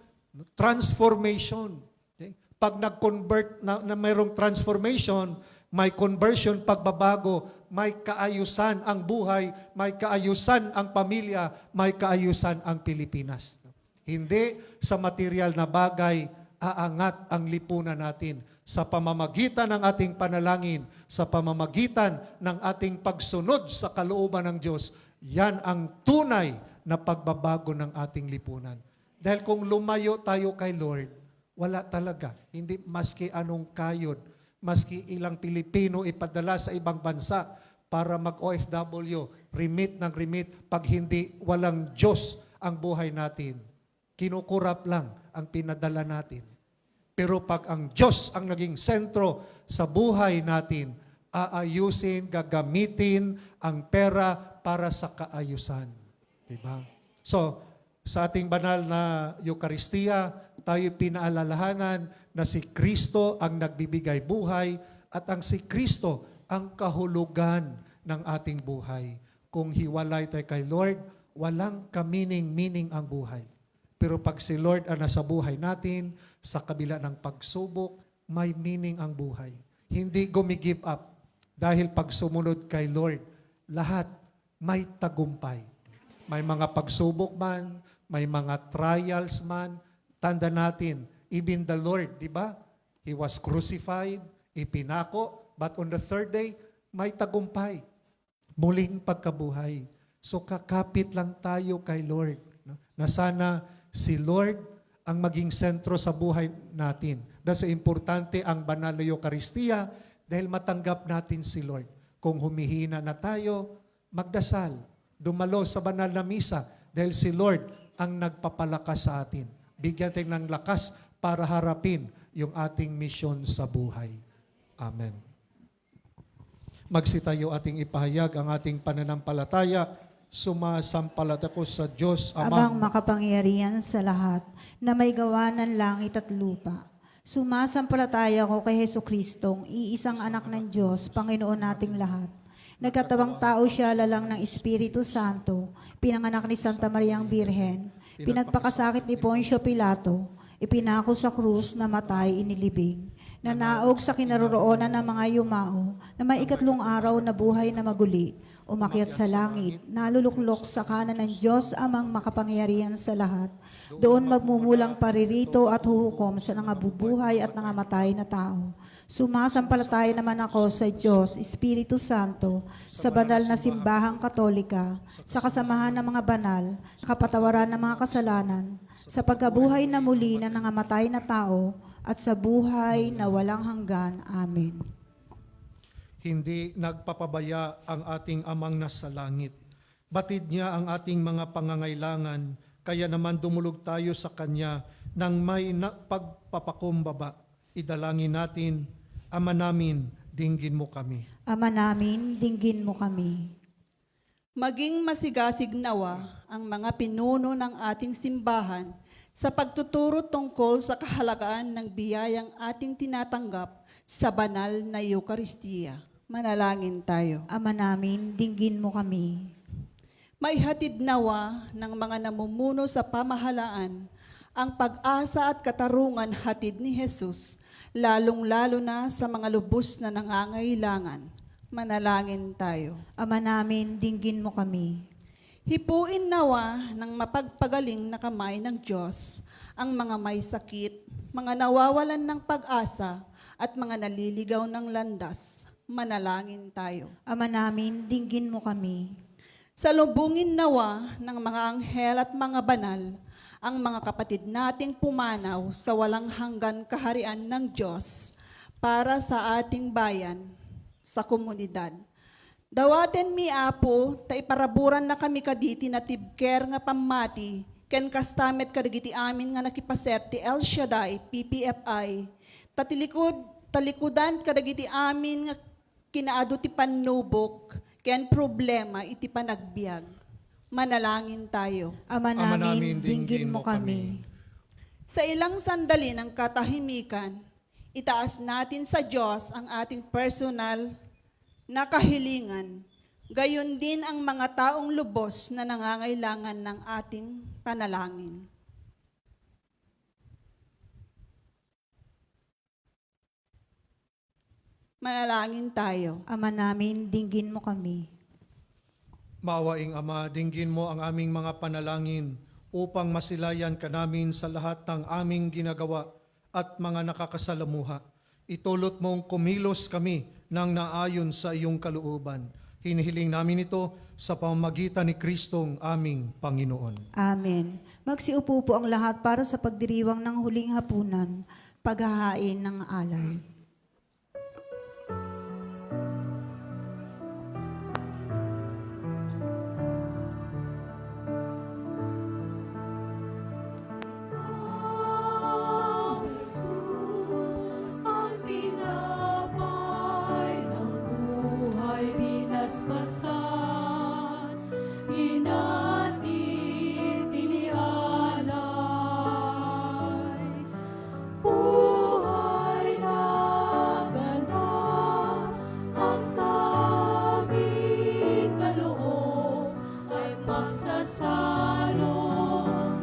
transformation. Okay? Pag nag-convert na mayroong transformation, may conversion, pagbabago, may kaayusan ang buhay, may kaayusan ang pamilya, may kaayusan ang Pilipinas. Hindi sa material na bagay aangat ang lipunan natin sa pamamagitan ng ating panalangin, sa pamamagitan ng ating pagsunod sa kalooban ng Diyos. Yan ang tunay na pagbabago ng ating lipunan. Dahil kung lumayo tayo kay Lord, wala talaga. Hindi maski anong kayod, maski ilang Pilipino ipadala sa ibang bansa para mag-OFW, remit ng remit, pag hindi walang Diyos ang buhay natin, kinukurap lang ang pinadala natin. Pero pag ang Diyos ang naging sentro sa buhay natin, aayusin, gagamitin ang pera para sa kaayusan. Diba? So, sa ating banal na Eucharistia, tayo pinaalalahanan na si Kristo ang nagbibigay buhay at ang si Kristo ang kahulugan ng ating buhay. Kung hiwalay tayo kay Lord, walang kamining-mining ang buhay. Pero pag si Lord ang nasa buhay natin, sa kabila ng pagsubok, may meaning ang buhay. Hindi gumigive up. Dahil pag sumunod kay Lord, lahat may tagumpay. May mga pagsubok man, may mga trials man, tanda natin, even the Lord, di ba? He was crucified, ipinako, but on the third day, may tagumpay. Muling pagkabuhay. So kakapit lang tayo kay Lord. No? Na sana si Lord ang maging sentro sa buhay natin. Dahil importante ang banal na Eucharistia dahil matanggap natin si Lord. Kung humihina na tayo, magdasal. Dumalo sa banal na misa dahil si Lord ang nagpapalakas sa atin. Bigyan tayo ng lakas para harapin yung ating misyon sa buhay. Amen. Magsitayo ating ipahayag ang ating pananampalataya. Sumasampalataya ko sa Diyos Amang makapangyarihan sa lahat, na may gawa ng langit at lupa. Sumasampalataya ko kay Hesus Kristong, iisang anak ng Diyos, Panginoon nating lahat. Nagkatawang tao siya lalang ng Espiritu Santo, pinanganak ni Santa Mariang Birhen, pinagpakasakit ni Poncio Pilato, ipinako sa krus, namatay, inilibing. Nanaog sa kinaroroonan ng mga yumao, na may ikatlong araw na buhay na maguli, umakyat sa langit, naluluklok sa kanan ng Diyos amang makapangyarihan sa lahat. Doon magmumulang paririto at huhukom sa nangabubuhay at nangamatay na tao. Sumasampalataya naman ako sa Diyos, Espiritu Santo, sa banal na simbahang katolika, sa kasamahan ng mga banal, sa kapatawaran ng mga kasalanan, sa pagkabuhay na muli na nangamatay na tao, at sa buhay na walang hanggan. Amen. hindi nagpapabaya ang ating amang nasa langit. Batid niya ang ating mga pangangailangan, kaya naman dumulog tayo sa Kanya nang may pagpapakumbaba. Idalangin natin, Ama namin, dinggin mo kami. Ama namin, dinggin mo kami. Maging masigasig nawa ang mga pinuno ng ating simbahan sa pagtuturo tungkol sa kahalagaan ng biyayang ating tinatanggap sa banal na Eukaristiya. Manalangin tayo. Ama namin, dinggin mo kami. Maihatid nawa ng mga namumuno sa pamahalaan ang pag-asa at katarungan hatid ni Jesus, lalong-lalo na sa mga lubos na nangangailangan. Manalangin tayo. Ama namin, dinggin mo kami. Hipuin nawa ng mapagpagaling na kamay ng Diyos ang mga may sakit, mga nawawalan ng pag-asa, at mga naliligaw ng landas. Manalangin tayo. Ama namin, dinggin mo kami. Salubungin nawa ng mga anghel at mga banal ang mga kapatid nating pumanaw sa walang hanggan kaharian ng Diyos para sa ating bayan, sa komunidad. Dawaten mi Apo, ta iparaburan na kami kaditi na tibker nga pamati, ken kastamet kadagiti amin nga nakipaset ti El Shaddai, PPFI, talikudan kadagiti amin nga kinaado ti panubok, ken problema iti panagbiag. Manalangin tayo. Ama namin, dinggin mo kami. Sa ilang sandali ng katahimikan, itaas natin sa Diyos ang ating personal na kahilingan, gayon din ang mga taong lubos na nangangailangan ng ating panalangin. Manalangin tayo. Ama namin, dinggin mo kami. Maawaing Ama, dinggin mo ang aming mga panalangin upang masilayan ka namin sa lahat ng aming ginagawa at mga nakakasalamuha. Itulot mong kumilos kami nang naayon sa iyong kalooban. Hinihiling namin ito sa pamamagitan ni Kristong aming Panginoon. Amen. Magsiupo po ang lahat para sa pagdiriwang ng huling hapunan, paghahain ng alay. Paspasan, hinati tinialay, buhay na ganap, ang sabing kaloob ay magsasalo,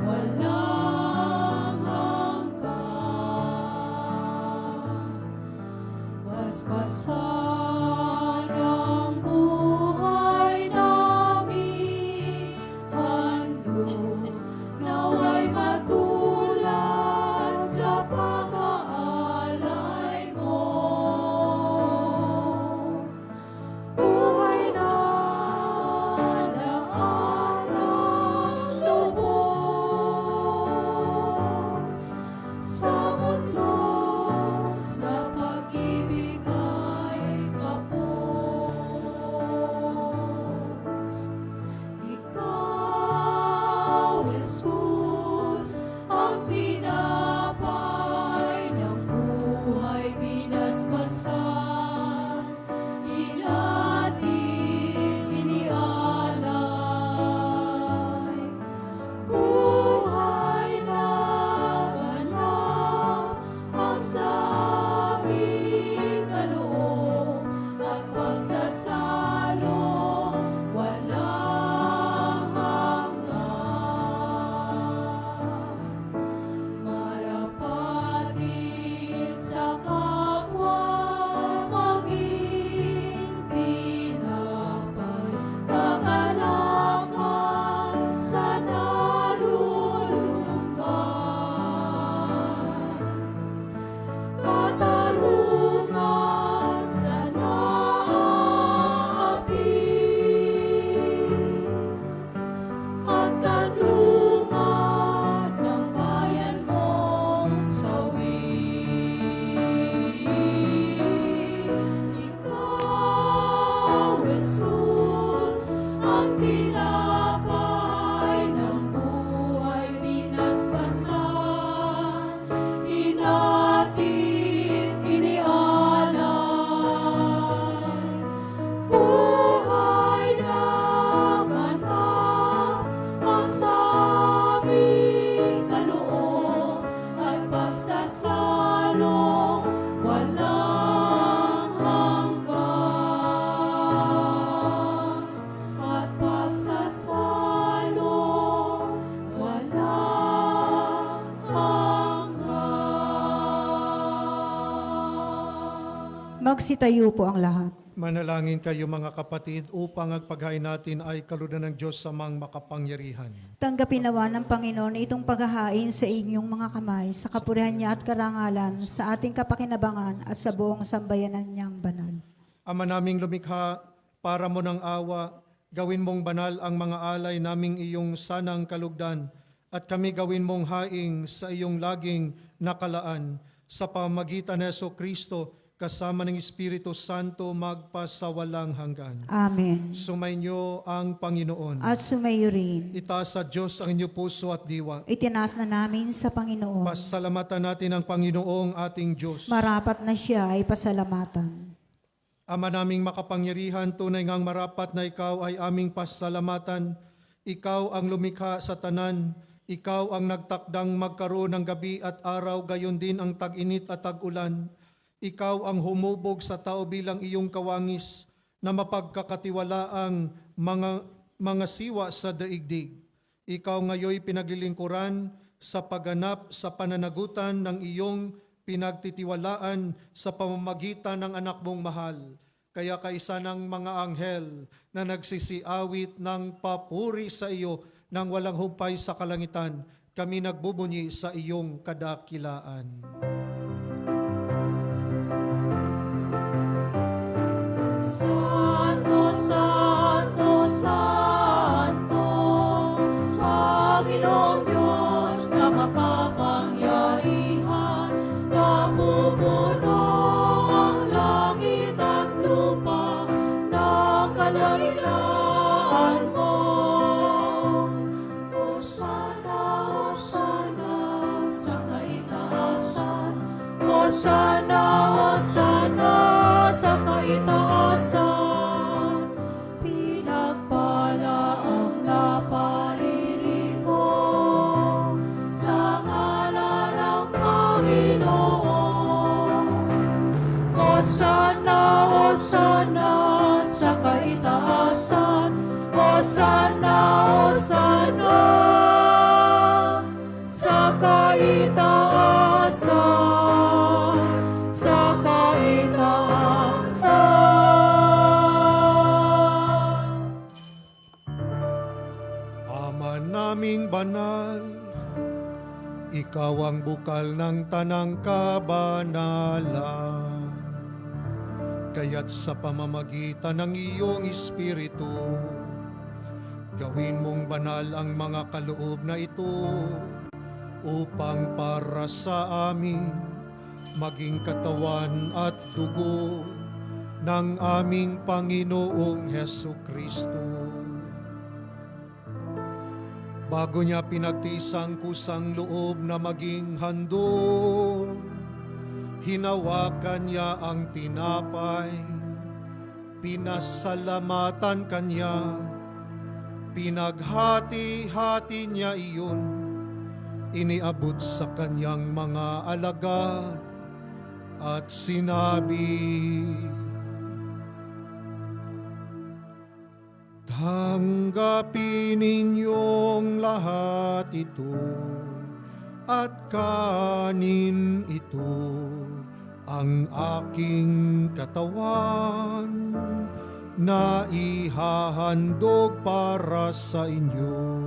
walang hanggan. Paspasan ang buhay namin, handog naway matulad sa pag-aalay mo. Buhay na alaala lubos sa mundo, sa pag-ibig ay kapwa. Magsitayo po ang lahat. Manalangin kayo mga kapatid upang ang paghain natin ay kalooban ng Diyos sa mga makapangyarihan. Tanggapin nawa ng Panginoon itong paghahain sa inyong mga kamay, sa kapurihan niya at karangalan, sa ating kapakinabangan at sa buong sambayanan niyang banal. Ama naming lumikha, para mo ng awa, gawin mong banal ang mga alay naming iyong sanang kalugdan, at kami gawin mong haing sa iyong laging nakalaan, sa pamagitan ni Jesucristo, kasama ng Espiritu Santo magpasawalang hanggan. Amen. Sumainyo ang Panginoon. At sumayo rin. Itaas sa Diyos ang inyong puso at diwa. Itinaas na namin sa Panginoon. Pasalamatan natin ang Panginoong ating Diyos. Marapat na siya ay pasalamatan. Ama naming makapangyarihan, tunay ngang marapat na ikaw ay aming pasalamatan. Ikaw ang lumikha sa tanan. Ikaw ang nagtakdang magkaroon ng gabi at araw, gayon din ang tag-init at tag-ulan. Ikaw ang humubog sa tao bilang iyong kawangis na mapagkakatiwalaang mga siwa sa daigdig. Ikaw ngayoy pinaglilingkuran sa pagganap sa pananagutan ng iyong pinagtitiwalaan sa pamamagitan ng anak mong mahal. Kaya kaisa ng mga anghel na nagsisiawit ng papuri sa iyo nang walang humpay sa kalangitan, kami nagbubunyi sa iyong kadakilaan. Santo, Santo, Santo, Panginoong Diyos na makapangyarihan, napupuno ang langit at lupa ng kalarian mo. Hosana, Hosana sa kaitaasan, Hosana, Hosana sa kaitaasan, pinagpala ang naparirito sa ngalan ng Panginoon. Hosana, Hosana sa kaitaasan, Hosana, Hosana sa kaitaasan, sa kaitaasan. Ama naming banal, ikaw ang bukal ng tanang kabanalan. Kaya't sa pamamagitan ng iyong Espiritu, gawin mong banal ang mga kaloob na ito upang para sa amin maging katawan at dugo ng aming Panginoong Hesukristo. Bago niya pinagtiis ang kusang loob na maging handog, hinawakan niya ang tinapay, pinasalamatan kanya, pinaghati-hati niya iyon, iniabot sa kanyang mga alagad at sinabi, tanggapin ninyong lahat ito at kanin ito, ang aking katawan na ihahandog para sa inyo.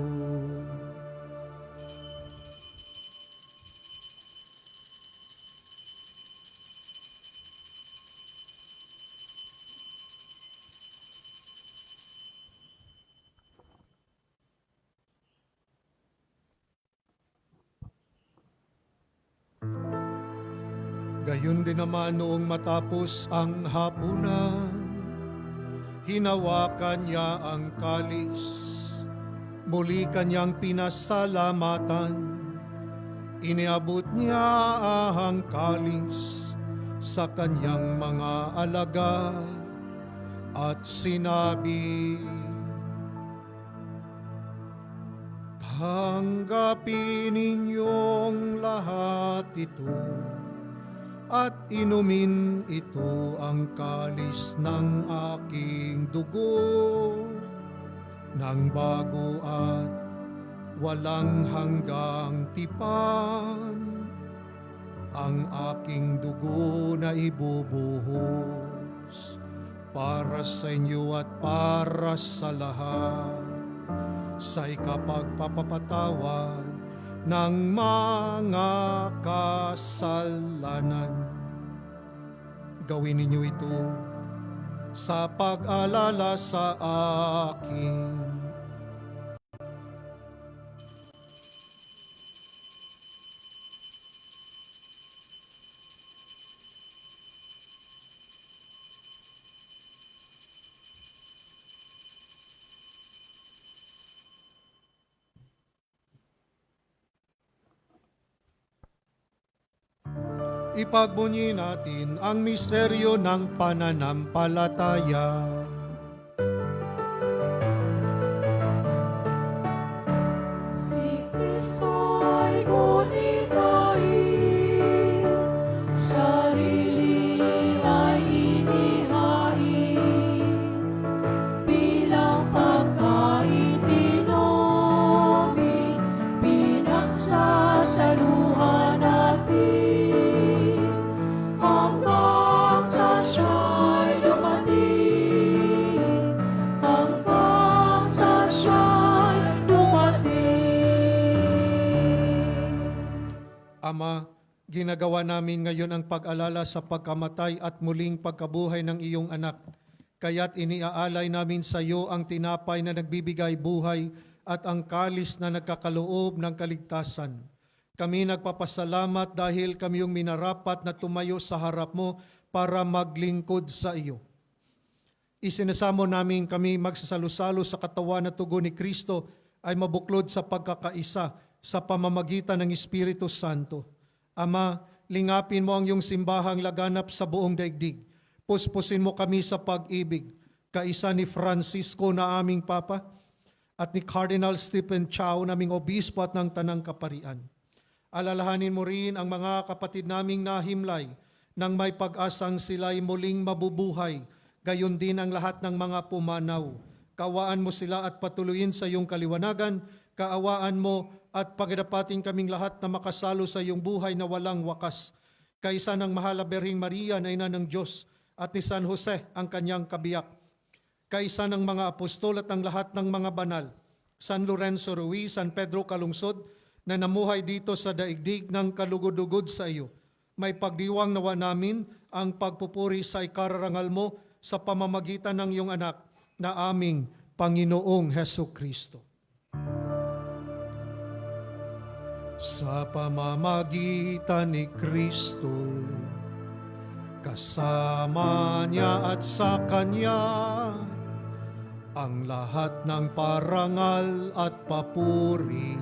Gayon din naman noong matapos ang hapunan, hinawakan niya ang kalis, muli kanyang pinasalamatan, iniabot niya ang kalis sa kanyang mga alagad at sinabi, tanggapin ninyong lahat ito at inumin ito, ang kalis ng aking dugo, ng bago at walang hanggang tipan. ang aking dugo na ibubuhos para sa inyo at para sa lahat sa ikapagpapapatawad ng mga kasalanan. Gawin ninyo ito sa pag-alala sa akin. Ipagbunyi natin ang misteryo ng pananampalataya. Si Kristo'y gunitahin, sarili ay inihain, bilang pagkain dinomin, pinagsasaluhan natin. Hanggang sa siya'y dumating, hanggang sa siya'y dumating. Ama, ginagawa namin ngayon ang pag-alala sa pagkamatay at muling pagkabuhay ng iyong anak. Kaya't iniaalay namin sa iyo ang tinapay na nagbibigay buhay at ang kalis na nagkakaloob ng kaligtasan. Kami nagpapasalamat dahil kami yung minarapat na tumayo sa harap mo para maglingkod sa iyo. Isinasamo namin kami magsasalo-salo sa katawan na tugon ni Kristo ay mabuklod sa pagkakaisa sa pamamagitan ng Espiritu Santo. Ama, lingapin mo ang iyong simbahang laganap sa buong daigdig. Puspusin mo kami sa pag-ibig, kaisa ni Francisco na aming Papa at ni Cardinal Stephen Chow naming Obispo at ng Tanang Kaparian. Alalahanin mo rin ang mga kapatid naming nahimlay nang may pag-asang sila'y muling mabubuhay, gayon din ang lahat ng mga pumanaw. Kaawaan mo sila at patuloyin sa iyong kaliwanagan, kaawaan mo at pagdapatin kaming lahat na makasalo sa iyong buhay na walang wakas. Kaisa ng mahal na Berhing Maria na ina ng Diyos at ni San Jose ang kanyang kabiyak. Kaisa ng mga apostol at ang lahat ng mga banal, San Lorenzo Ruiz, San Pedro Calungsod, na namuhay dito sa daigdig ng kalugod-ugod sa iyo. May pagdiwang nawa namin ang pagpupuri sa ikararangal mo sa pamamagitan ng iyong anak na aming Panginoong Heso Kristo. Sa pamamagitan ni Kristo, kasama niya at sa Kanya, ang lahat ng parangal at papuri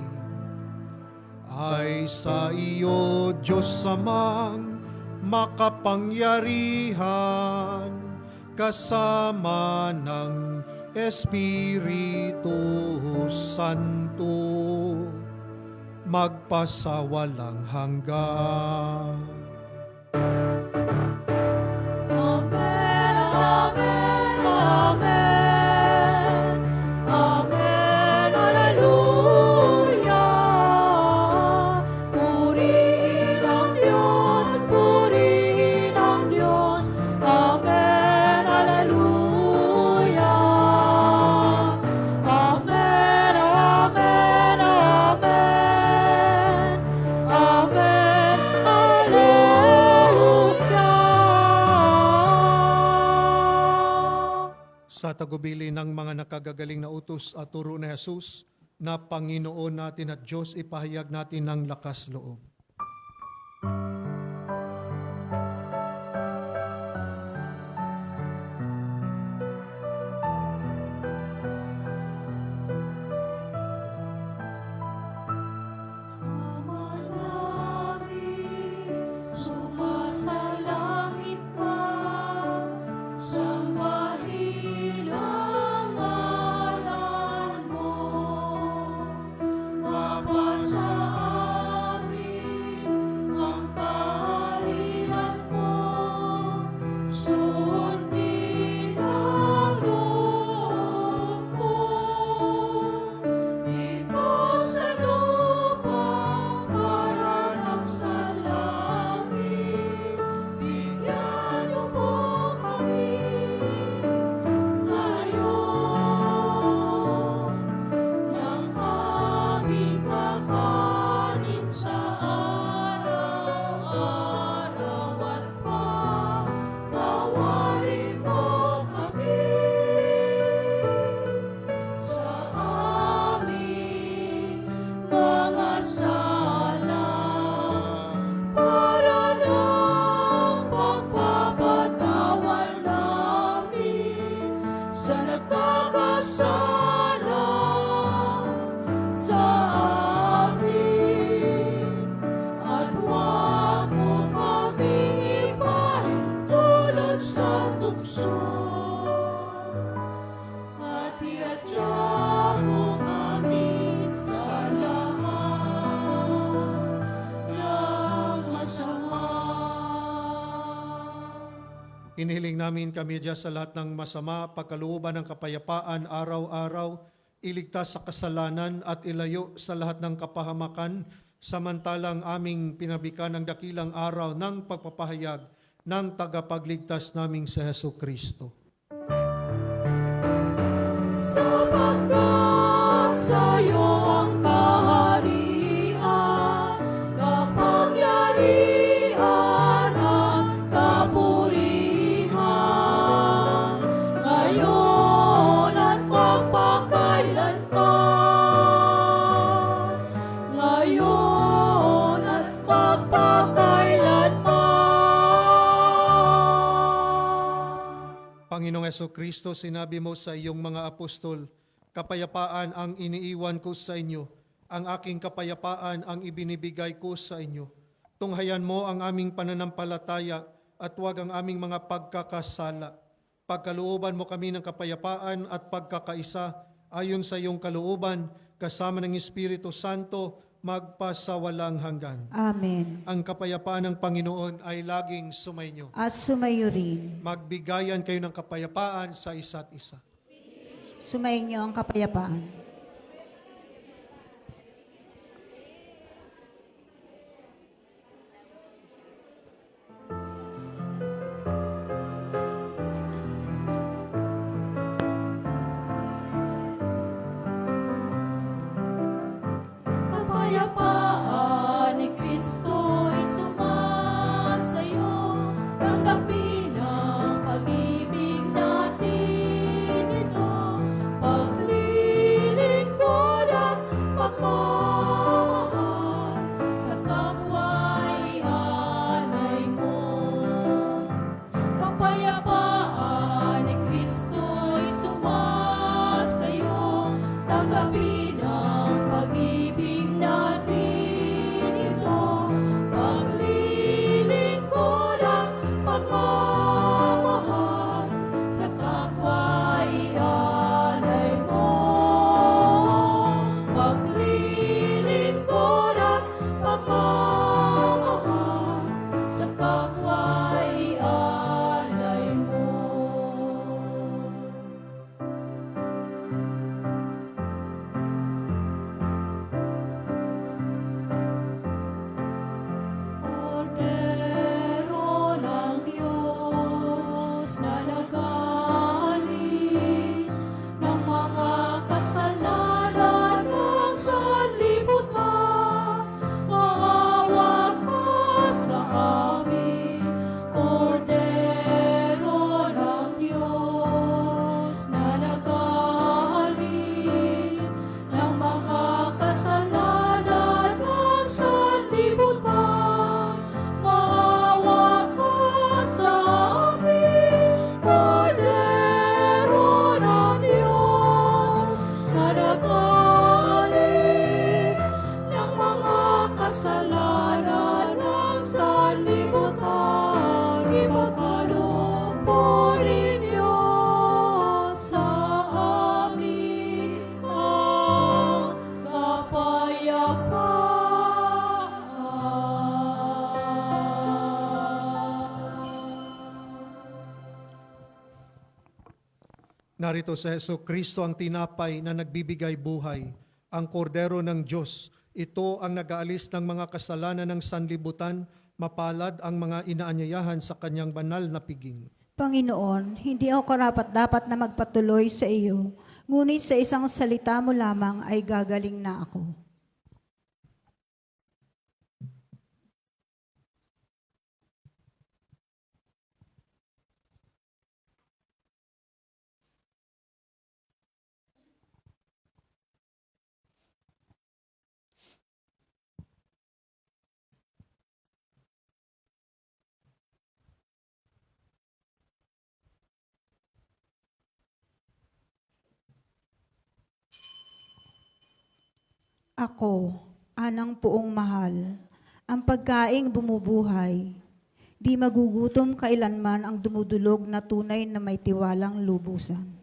ay sa iyo, Diyos Amang makapangyarihan, kasama ng Espiritu Santo, magpasawalang hanggan. Amen, amen, amen. Amen, hallelujah. Purihin ang Diyos, purihin ang Diyos. Amen, hallelujah. Amen, amen, amen. Amen, hallelujah. Sa tagubili ng mga nakagagaling na utos at turo ni Jesus, na Panginoon natin at Diyos, ipahayag natin ng lakas loob. Ama namin, sumasalangit ka, sambahin ang ngalan mo. Mapasa amin ang tukso at iadya mo kami sa lahat ng masama. Inihiling namin kami diyan sa lahat ng masama, pagkalooban ng kapayapaan araw-araw, iligtas sa kasalanan at ilayo sa lahat ng kapahamakan, samantalang aming pinabikan ng dakilang araw ng pagpapahayag ng tagapagligtas naming si Hesu Kristo. Sapagkat sa'yo ang kaharian, kapangyarihan at kapurihan, ngayon at magpakailanman. Ngayon at magpakailanman. Panginoong Hesu Kristo, sinabi mo sa iyong mga apostol, kapayapaan ang iniiwan ko sa inyo, ang aking kapayapaan ang ibinibigay ko sa inyo. Tunghayan mo ang aming pananampalataya at huwag ang aming mga pagkakasala. Pagkalooban mo kami ng kapayapaan at pagkakaisa ayon sa iyong kalooban, kasama ng Espiritu Santo, magpasawalang hanggan. Amen. Ang kapayapaan ng Panginoon ay laging sumainyo. At sumayo rin. Magbigayan kayo ng kapayapaan sa isa't isa. Sumainyo ang kapayapaan. Kapayapaan ni Kristo'y sumasayo, tanggapin ang pag-ibig natin ito, paglilingkod at pagmamahal, sa kapwa'y alay mo. Kapayapaan ni Kristo'y sumasayo, tanggapin ang pag-ibig natin ito, paglilingkod at pagmamahal, sa kapwa'y alay mo. Paglilingkod at pagmamahal, sa kapwa'y alay mo. Kordero ng Diyos na nag-aalis ng mga kasalanan ng sanlibutan, maawa ka sa amin. Kordero ng Diyos na nag-aalis ng mga kasalanan ng sanlibutan, maawa ka sa amin. Kordero ng Diyos na nag-aalis ng mga kasalanan ng sanlibutan, ipagkaloob po ninyo sa amin ang Narito sa Hesu Kristo ang tinapay na nagbibigay buhay, ang kordero ng Diyos. Ito ang nag-aalis ng mga kasalanan ng sanlibutan, mapalad ang mga inaanyayahan sa kanyang banal na piging. Panginoon, hindi ako karapat-dapat na magpatuloy sa iyo, ngunit sa isang salita mo lamang ay gagaling na ako. Ako, anang puong mahal, ang pagkaing bumubuhay. Di magugutom kailanman ang dumudulog na tunay na may tiwalang lubusan.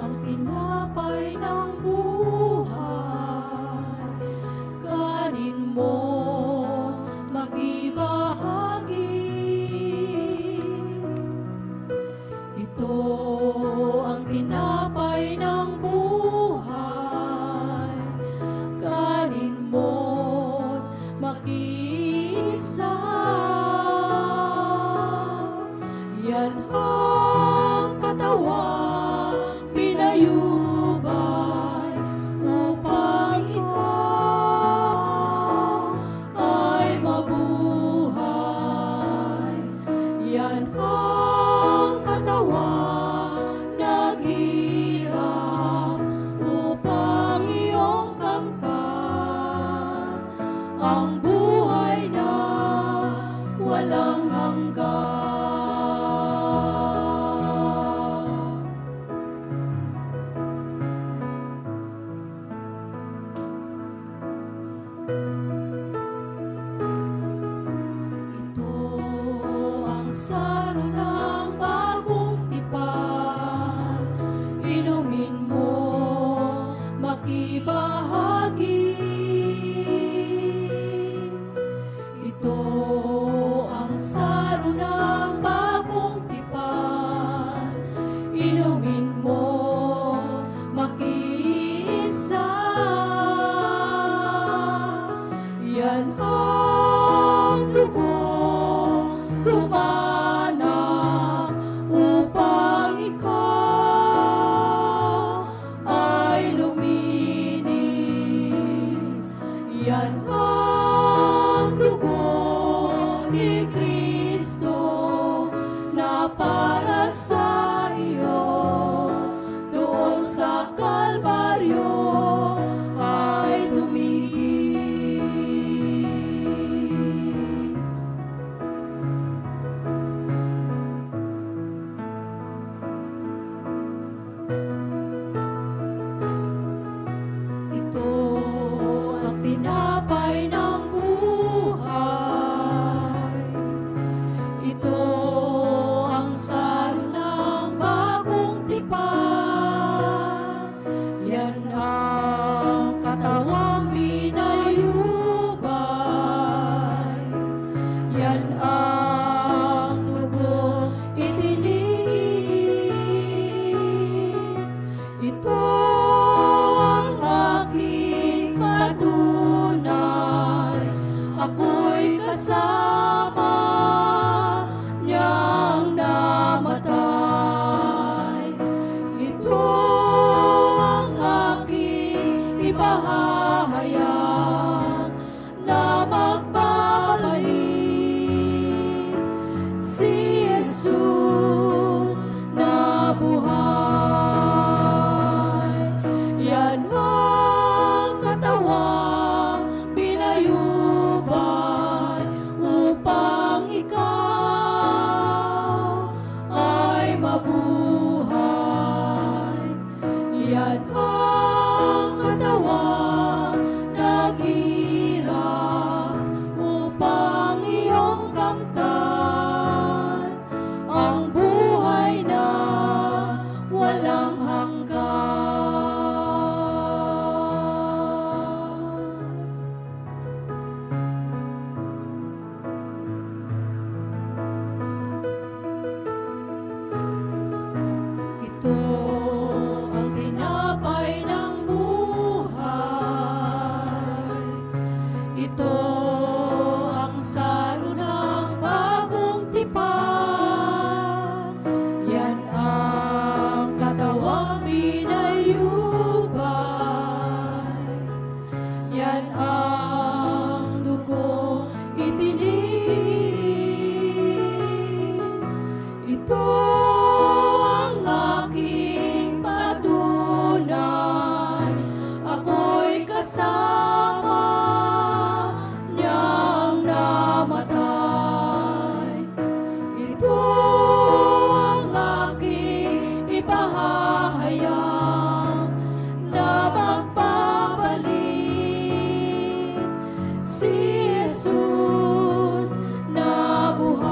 Ang tinapay ng buhay, kanin mo makibahagi. Ito ang tinapay ng buhay, kanin mo makisa. Yan ang katawan pinayubay upang ikaw ay mabuhay. Yan ang katawan naghirap upang iyong kamtan ang buhay na walang hanggan. Saro ng bagong tipan, inumin mo, makibahagi. Ito ang saro ng bagong tipan, inumin mo, makiisa. Yan ang dugo dumanak upang ikaw ay luminis. Yan ang dugo ni Kristo na para sa iyo doon sa Kalbaryo ay tumigis. Tinapay ng buhay, Ito ang saro ng bagong tipan. Yan ang katawang pinayubay. Yan ang dugo itiniis. Ito ang aking patunay. Ako'y kasama niyang namatay. Ito ang aking ipahahayag na magpapalik si Jesus na buhay.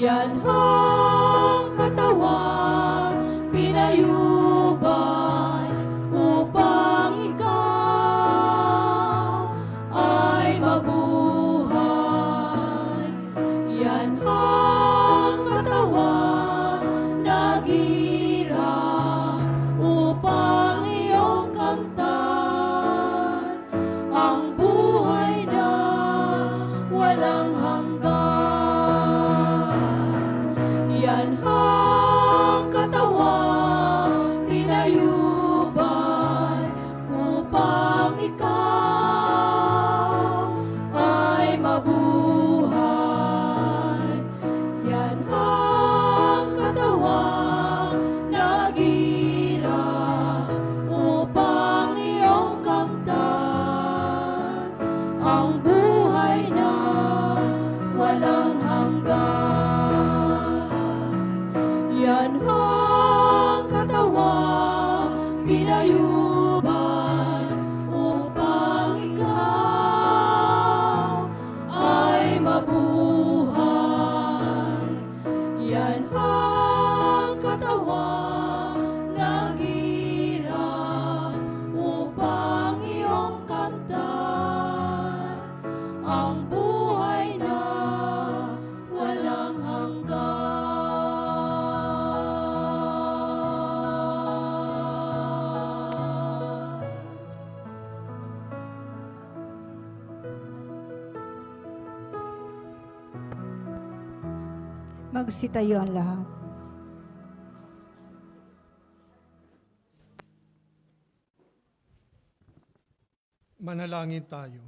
Yan ang katawang pinayubay upang ikaw ay mabuhay. Yan ang katawang naghirap upang iyong kamtan ang buhay na walang hanggan. Yan ang katawang pinayubay upang ikaw ay mabuhay. Yan ang katawang naghirap upang iyong kamtan ang buhay na walang hanggan. Yan ang katawang pinayubay upang ikaw ay mabuhay. Yan ang katawang naghirap upang iyong kamtan ang buhay na walang hanggan. Magsitayo ang lahat. Manalangin tayo.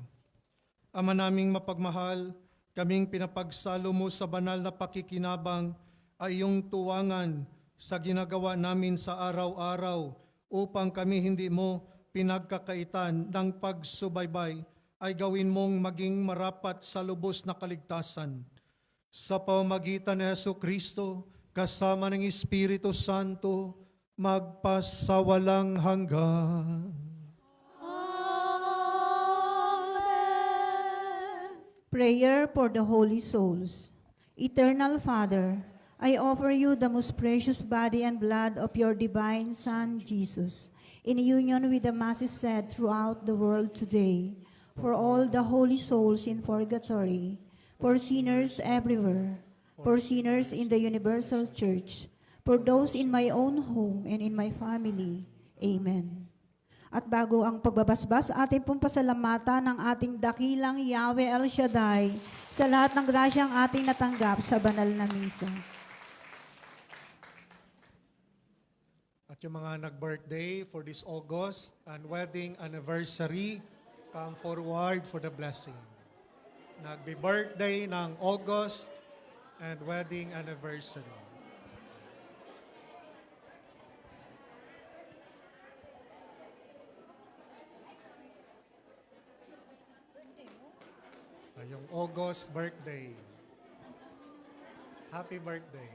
Ama naming mapagmahal, kaming pinapagsalo mo sa banal na pakikinabang ay iyong tuwangan sa ginagawa namin sa araw-araw upang kami hindi mo pinagkakaitan ng pagsubaybay ay gawin mong maging marapat sa lubos na kaligtasan. Sa pamamagitan ni Jesucristo, kasama ng Espiritu Santo, magpasawalang hanggan. Prayer for the holy souls. Eternal Father, I offer you the most precious body and blood of your divine Son, Jesus, in union with the masses said throughout the world today, for all the holy souls in purgatory, for sinners everywhere, for sinners in the universal church, for those in my own home and in my family. Amen. At bago ang pagbabasbas, ating pong pasalamatan ng ating dakilang Yahweh El Shaddai sa lahat ng grasyang ating natanggap sa banal na misa. At yung mga nag-birthday for this August and wedding anniversary, come forward for the blessing. Nagbi-birthday ng August and wedding anniversary. Yung August birthday. Happy birthday.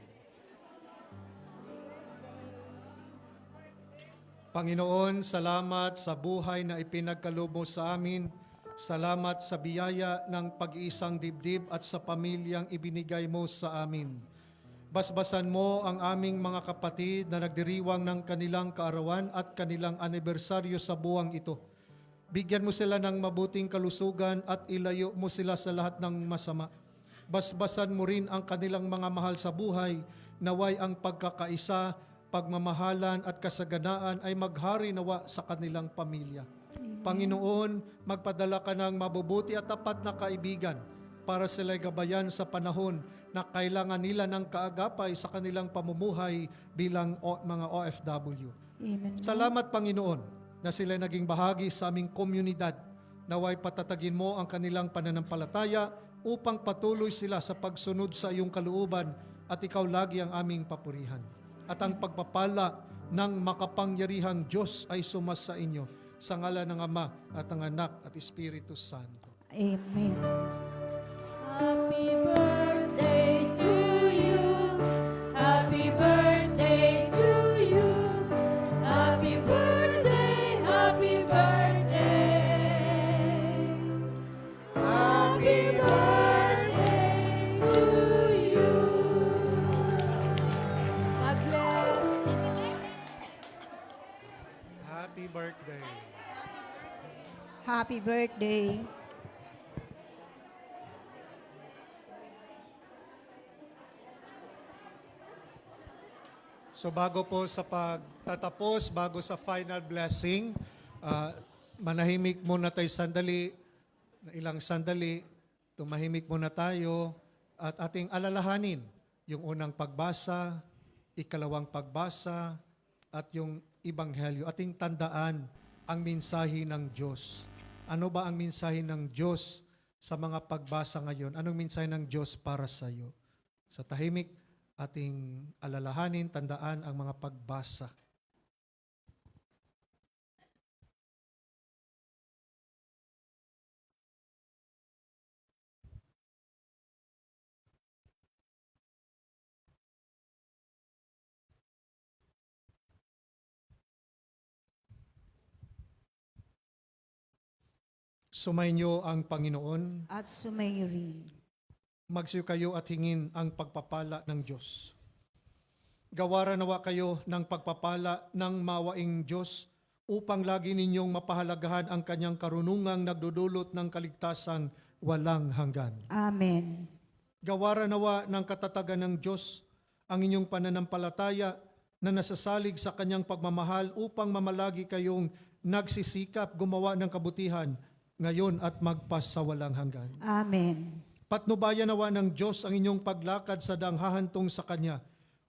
Panginoon, salamat sa buhay na ipinagkaloob mo sa amin. Salamat sa biyaya ng pag-iisang dibdib at sa pamilyang ibinigay mo sa amin. Basbasan mo ang aming mga kapatid na nagdiriwang ng kanilang kaarawan at kanilang anibersaryo sa buwang ito. Bigyan mo sila ng mabuting kalusugan at ilayo mo sila sa lahat ng masama. Basbasan mo rin ang kanilang mga mahal sa buhay, naway ang pagkakaisa, pagmamahalan at kasaganaan ay maghari nawa sa kanilang pamilya. Panginoon, magpadala ka ng mabubuti at tapat na kaibigan para sila'y gabayan sa panahon na kailangan nila ng kaagapay sa kanilang pamumuhay bilang mga OFW. Amen. Salamat, Panginoon, na sila naging bahagi sa aming komunidad. Naway patatagin mo ang kanilang pananampalataya upang patuloy sila sa pagsunod sa iyong kalooban at ikaw lagi ang aming papurihan. At ang pagpapala ng makapangyarihang Diyos ay sumasa inyo sa ngalan ng Ama at ng Anak at Espiritu Santo. Amen. Happy birthday to you. Happy birthday to you. Happy birthday, happy birthday. Happy birthday to you. God bless. Happy birthday. Happy birthday. So bago po sa pagtatapos, bago sa final blessing, manahimik muna tayo sandali, ilang sandali, tumahimik muna tayo at ating alalahanin yung unang pagbasa, ikalawang pagbasa, at yung Ebanghelyo. Ating tandaan ang mensahe ng Diyos. Ano ba ang mensahe ng Diyos sa mga pagbasa ngayon? Anong mensahe ng Diyos para sa iyo? Sa tahimik, ating alalahanin, tandaan ang mga pagbasa. Sumainyo ang Panginoon. At sumayo rin. Magsiyo kayo at hingin ang pagpapala ng Diyos. Gawaran nawa kayo ng pagpapala ng mawaing Diyos upang lagi ninyong mapahalagahan ang kanyang karunungang nagdudulot ng kaligtasang walang hanggan. Amen. Gawaran nawa ng katatagan ng Diyos ang inyong pananampalataya na nasasalig sa kanyang pagmamahal upang mamalagi kayong nagsisikap gumawa ng kabutihan ngayon at magpas sa walang hanggan. Amen. Patnubayan nawa ng Diyos ang inyong paglakad sa daang hahantong sa Kanya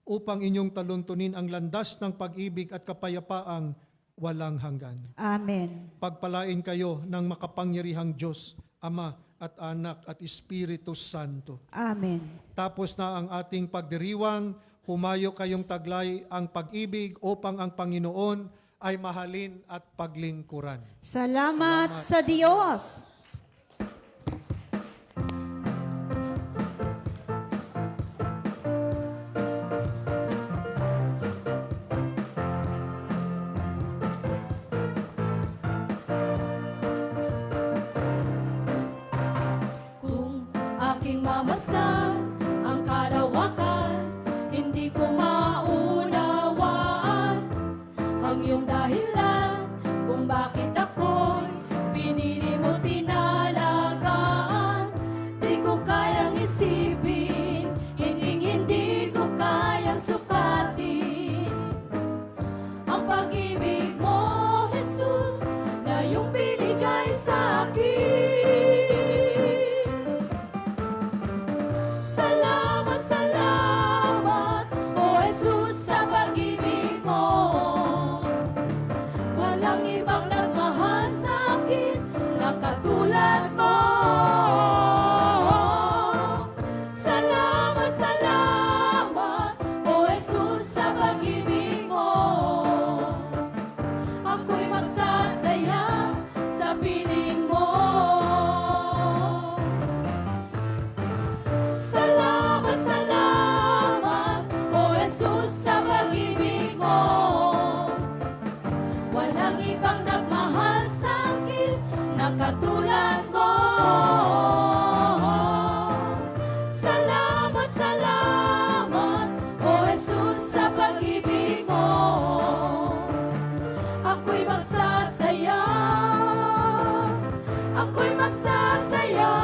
upang inyong taluntunin ang landas ng pag-ibig at kapayapaang walang hanggan. Amen. Pagpalain kayo ng makapangyarihang Diyos, Ama at Anak at Espiritu Santo. Amen. Tapos na ang ating pagdiriwang, humayo kayong taglay ang pag-ibig upang ang Panginoon ay mahalin at paglingkuran. Salamat sa Diyos. Kung aking mamasdan ang kalawakan, hindi ko maunawaan ang iyong dahilan kung bakit ako'y pinili mo tinalagaan. Di ko kayang isipin, hindi ko kayang sukatin ang pag-ibig mo, Jesus, na iyong binigay sa akin. Salamat, salamat, O Jesus, sa pag-ibig mo. Walang ibang nagmahal sa akin na katulad mo. Salamat, salamat, O Jesus, sa pag-ibig mo. Ako'y magsasaya sa piling mo. Salamat, salamat, O Jesus, sa pag-ibig mo. Walang ibang nagmahal sa akin na katulad mo. Salamat, salamat, O Jesus, sa pag-ibig mo. Ako'y magsasaya, ako'y magsasaya,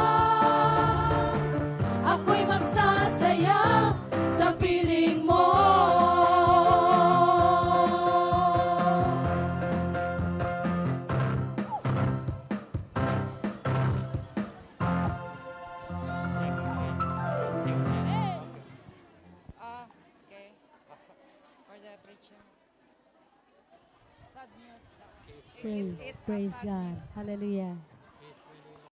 ako'y magsasaya sa piling mo. Praise God. Hallelujah.